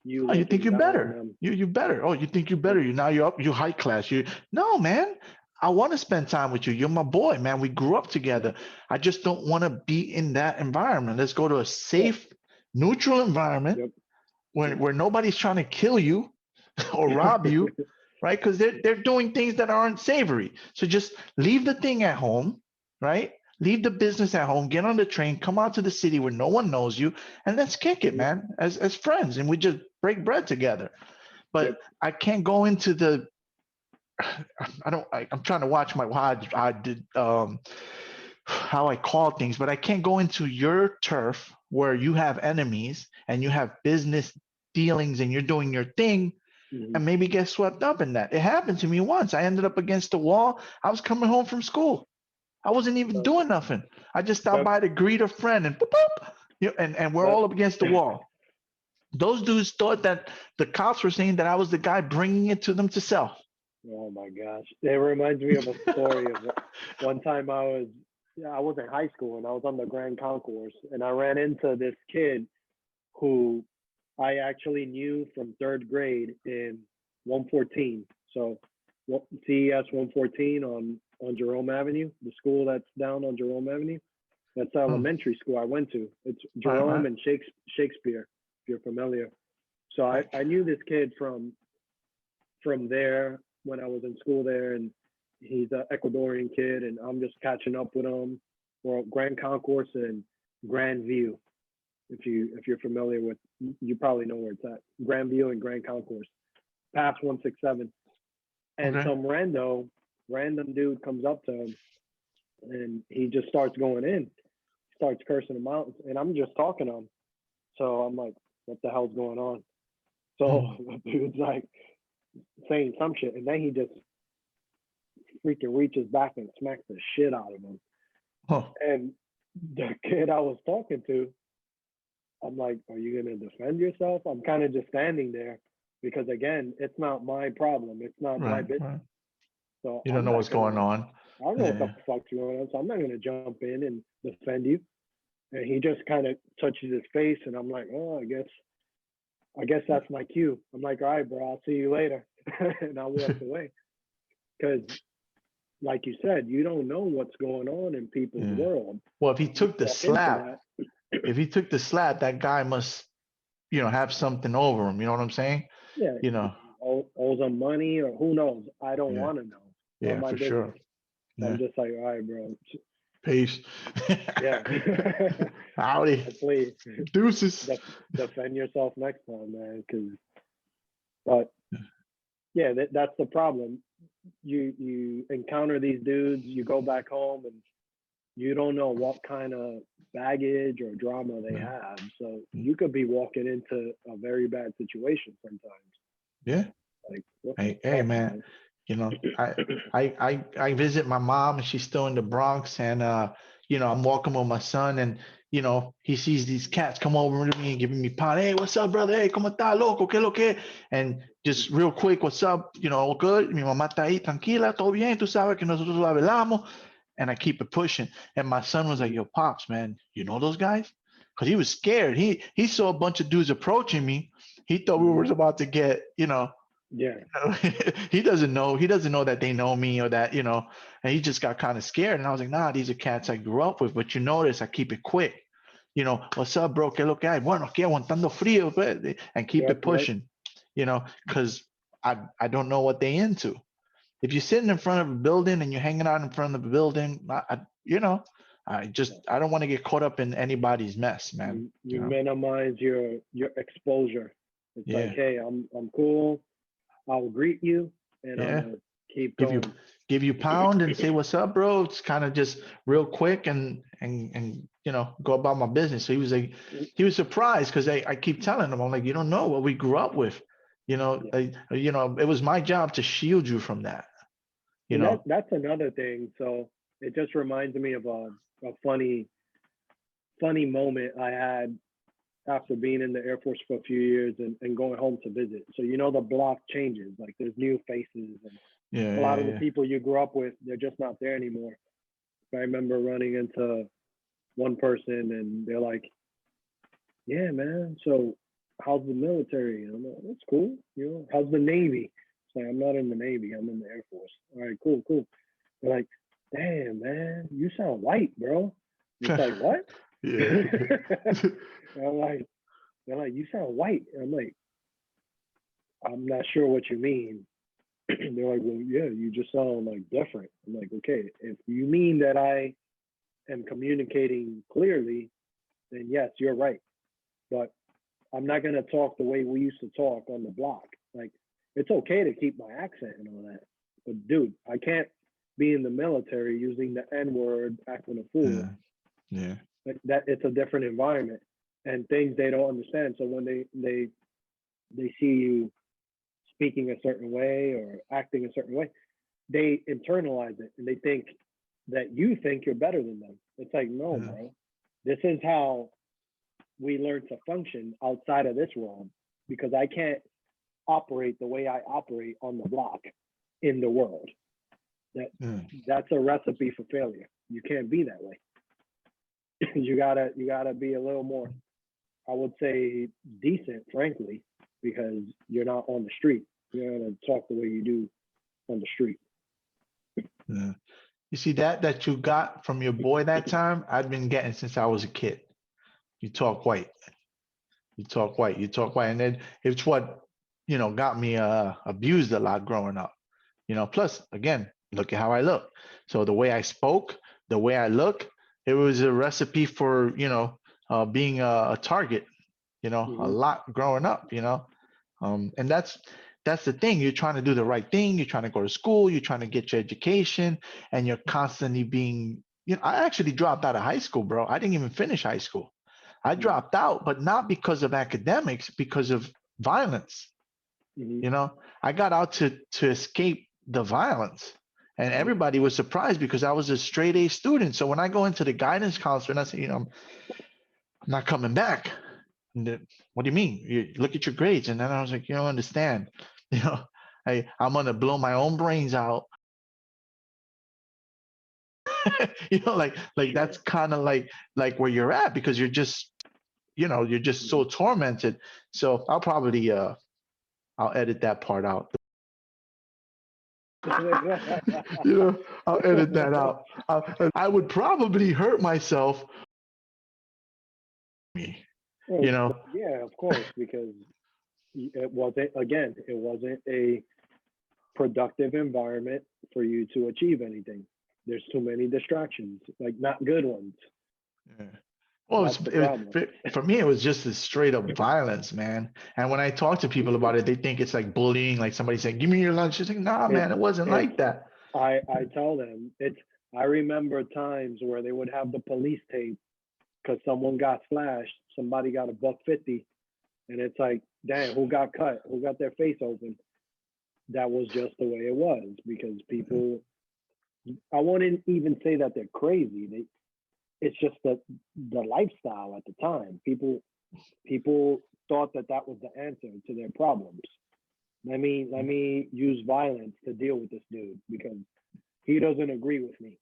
you think you're better. You better. Oh, you think you're better. You're up. You high class. No, man. I want to spend time with you. You're my boy, man. We grew up together. I just don't want to be in that environment. Let's go to a safe, neutral environment where nobody's trying to kill you or rob you, right? Because they're doing things that aren't savory. So just leave the thing at home, right? Leave the business at home, get on the train, come out to the city where no one knows you, and let's kick it, man, as friends, and we just break bread together. But I can't go into I'm trying to watch how I call things, but I can't go into your turf where you have enemies and you have business dealings and you're doing your thing and maybe get swept up in that. It happened to me once. I ended up against the wall. I was coming home from school. I wasn't even doing nothing. I just stopped by to greet a friend and boop, boop, and we're all up against the wall. those dudes thought that the cops were saying that I was the guy bringing it to them to sell. Oh my gosh. It reminds me of a story of one time I was in high school and I was on the Grand Concourse and I ran into this kid who I actually knew from third grade in 114. So CES 114 on Jerome Avenue, the school that's down on Jerome Avenue. That's the elementary school I went to. It's Jerome and Shakespeare, if you're familiar. So I knew this kid from there when I was in school there, and he's an Ecuadorian kid, and I'm just catching up with him. Well, Grand Concourse and Grand View, if you're familiar with, you probably know where it's at. Grand View and Grand Concourse, past 167. And some random dude comes up to him, and he just starts going in, starts cursing him out, and I'm just talking to him. So I'm like, what the hell's going on? So the dude's like saying some shit, and then he just freaking reaches back and smacks the shit out of him. And the kid I was talking to, I'm like, are you gonna defend yourself? I'm kind of just standing there because again, it's not my problem. It's not my business. Right. So You don't know what's going on. I don't know what the fuck's going on, so I'm not gonna jump in and defend you. And he just kind of touches his face, and I'm like, oh, I guess that's my cue. I'm like, all right, bro, I'll see you later. And I walked away. Because, like you said, you don't know what's going on in people's world. Well, if he took the slap, that guy must, have something over him. You know what I'm saying? Yeah. Owes him money, or who knows? I don't want to know. Yeah, for sure. I'm just like, all right, bro. Peace. Yeah. Howdy. Please. Deuces. Defend yourself next time, man. But yeah, that's the problem. You encounter these dudes, you go back home, and you don't know what kind of baggage or drama they have. So you could be walking into a very bad situation sometimes. Yeah. Like, hey, man. I visit my mom, and she's still in the Bronx, and I'm walking with my son, and he sees these cats come over to me and giving me pound. Hey, what's up, brother? Hey, ¿cómo está, loco? ¿Qué lo que? And just real quick, what's up? All good? Mi mamá está ahí, tranquila, todo bien, tú sabes que nosotros la velamos. And I keep it pushing. And my son was like, yo, Pops, man, you know those guys? Because he was scared. He saw a bunch of dudes approaching me. He thought we were about to get, Yeah. He doesn't know that they know me, or that, and he just got kind of scared. And I was like, nah, these are cats I grew up with, but you notice I keep it quick. What's up, bro? ¿Qué lo que hay? Bueno, aquí aguantando frío, and keep it pushing, because I don't know what they into. If you're sitting in front of a building and you're hanging out in front of the building, I don't want to get caught up in anybody's mess, man. You minimize your exposure. It's like, hey, I'm cool. I'll greet you, and I'll keep going. Give you pound and say what's up, bro. It's kind of just real quick and go about my business. So he was surprised because I keep telling him, I'm like, you don't know what we grew up with. It was my job to shield you from that. That's another thing. So it just reminds me of a funny moment I had after being in the Air Force for a few years and going home to visit. So the block changes, like there's new faces, and a lot of the people you grew up with, they're just not there anymore. I remember running into one person and they're like, yeah, man, so how's the military? And I'm like, that's cool. How's the Navy? It's like, I'm not in the Navy, I'm in the Air Force. All right, cool. They're like, damn, man, you sound white, bro. It's like, what? Yeah. They're like, you sound white. And I'm like, I'm not sure what you mean. They're like, well, yeah, you just sound like different. I'm like, okay, if you mean that I am communicating clearly, then yes, you're right. But I'm not gonna talk the way we used to talk on the block. Like, it's okay to keep my accent and all that, but dude, I can't be in the military using the N-word, acting a fool. Yeah. Like that, it's a different environment and things they don't understand. So when they see you speaking a certain way or acting a certain way, they internalize it and they think that you think you're better than them. It's like, no, bro. This is how we learn to function outside of this realm, because I can't operate the way I operate on the block in the world. That's a recipe for failure. You can't be that way. you gotta be a little more, I would say, decent, frankly, because you're not on the street. You're gonna talk the way you do on the street. Yeah. You see that you got from your boy that time, I've been getting since I was a kid. You talk white. You talk white. You talk white. And then it's what, got me abused a lot growing up. Plus, again, look at how I look. So the way I spoke, the way I look, it was a recipe for, being a target, a lot growing up, and that's the thing. You're trying to do the right thing. You're trying to go to school. You're trying to get your education, and you're constantly being, I actually dropped out of high school, bro. I didn't even finish high school. I dropped out, but not because of academics, because of violence. I got out to escape the violence, and everybody was surprised because I was a straight A student. So when I go into the guidance counselor and I say, I'm not coming back. What do you mean? You look at your grades. And then I was like, you don't understand. I'm gonna blow my own brains out. like that's kind of like where you're at, because you're just, you're just so tormented. So I'll probably I'll edit that part out. I'll edit that out. I would probably hurt myself. Yeah, of course, because it wasn't a productive environment for you to achieve anything. There's too many distractions, like not good ones. Yeah. Well, for me, it was just a straight up violence, man. And when I talk to people about it, they think it's like bullying, like somebody saying, "Give me your lunch." It's like, nah, man, it wasn't like that. I tell them I remember times where they would have the police tape because someone got slashed, somebody got $150, and it's like, damn, who got cut? Who got their face open? That was just the way it was, because people, I wouldn't even say that they're crazy. It's just that the lifestyle at the time, people thought that was the answer to their problems. Let me use violence to deal with this dude because he doesn't agree with me.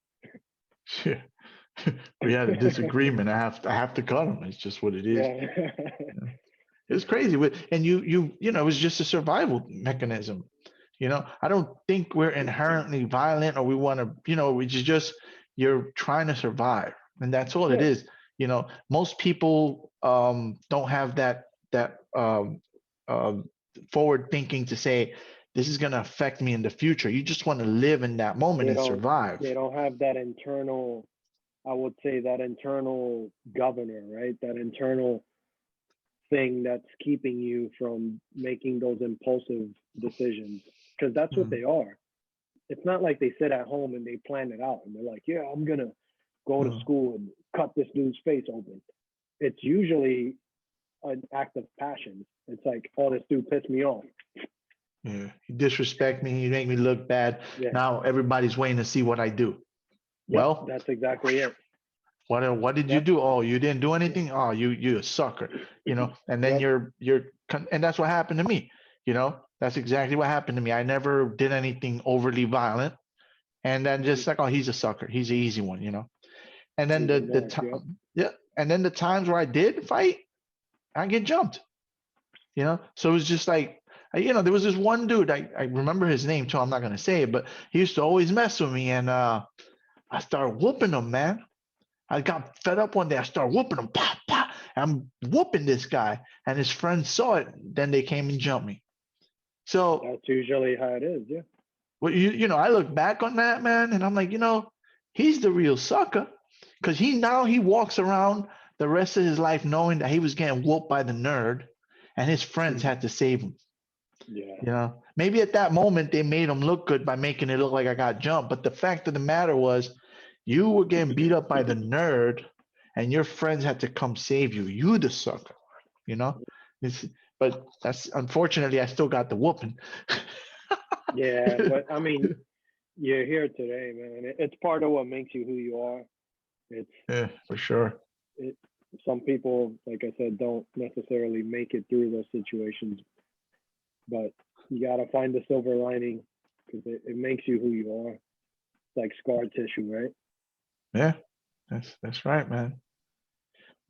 Yeah. We had a disagreement. I have to cut him. It's just what it is. Yeah. It's crazy. And it was just a survival mechanism. I don't think we're inherently violent, or we want to, which is just, you're trying to survive. And that's all it is. Most people don't have that forward thinking to say, this is going to affect me in the future. You just want to live in that moment and survive. They don't have that internal, I would say, that internal governor, right? That internal thing that's keeping you from making those impulsive decisions, because that's what they are. It's not like they sit at home and they plan it out and they're like, yeah, I'm going to go to school and cut this dude's face open. It's usually an act of passion. It's like, oh, this dude pissed me off. Yeah, you disrespect me, you make me look bad. Yeah. Now everybody's waiting to see what I do. Yep, well, that's exactly it. What did you do? Oh, you didn't do anything? Oh, you're a sucker, and then and that's what happened to me. That's exactly what happened to me. I never did anything overly violent. And then just like, oh, he's a sucker. He's an easy one, And then and then the times where I did fight, I get jumped. So it was just like, there was this one dude, I remember his name too, I'm not gonna say it, but he used to always mess with me, and I started whooping him, man. I got fed up one day, I started whooping him, pop, pop. I'm whooping this guy, and his friends saw it, then they came and jumped me. So that's usually how it is, yeah. Well, I look back on that, man, and I'm like, he's the real sucker, because he walks around the rest of his life knowing that he was getting whooped by the nerd, and his friends had to save him. Yeah. Maybe at that moment they made him look good by making it look like I got jumped, but the fact of the matter was, you were getting beat up by the nerd, and your friends had to come save you. You the sucker, But that's, unfortunately, I still got the whooping. Yeah, but I mean, you're here today, man. It's part of what makes you who you are. Yeah, for sure. some people, like I said, don't necessarily make it through those situations, but you got to find the silver lining because it makes you who you are. It's like scar tissue, right? Yeah, that's right, man.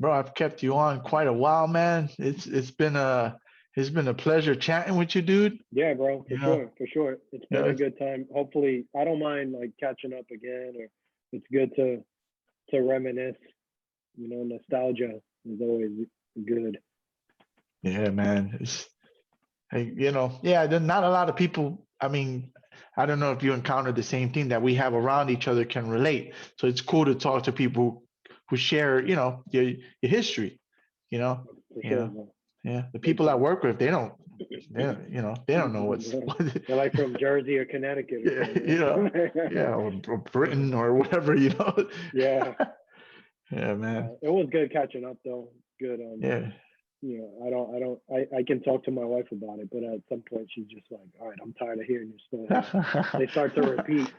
Bro, I've kept you on quite a while, man. It's been a pleasure chatting with you, dude. Yeah, bro, You know, for sure. It's you know, been a good time. Hopefully, I don't mind like catching up again, or it's good to reminisce. You know, nostalgia is always good. yeah, man. Yeah, not a lot of people. I mean, I don't know if you encountered the same thing that we have around each other can relate. So it's cool to talk to people who share, your history. You know, For you sure, know, bro. yeah. The people I work with, they don't know what's, They're like from Jersey or Connecticut or yeah, something. yeah, or Britain or whatever, Yeah. Yeah, man. It was good catching up though. Good. Yeah. You know, I can talk to my wife about it, but at some point she's just like, all right, I'm tired of hearing your story. They start to repeat.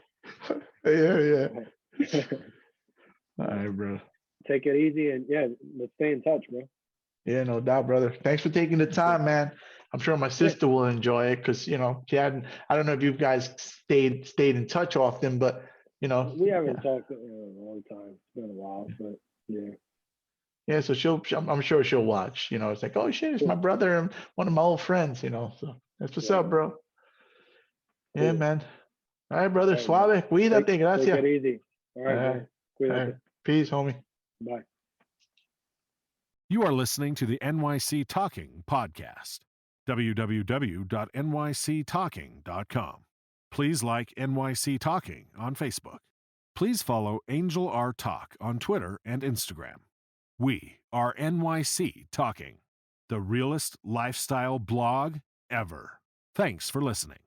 Yeah. All right, bro. Take it easy and yeah, let's stay in touch, bro. Yeah, no doubt, brother. Thanks for taking the time, man. I'm sure my sister will enjoy it because she hadn't. I don't know if you guys stayed in touch often, but We haven't talked in a long time. It's been a while, but yeah. Yeah, so I'm sure she'll watch. It's like, oh shit, it's my brother and one of my old friends. So that's what's up, bro. Cool. Yeah, man. All right, brother. All right, Suave. Cuídate. Gracias. Take it easy. All right, bro. All right. Peace, homie. Bye. You are listening to the NYC Talking podcast. www.nyctalking.com. Please like NYC Talking on Facebook. Please follow Angel R Talk on Twitter and Instagram. We are NYC Talking, the realest lifestyle blog ever. Thanks for listening.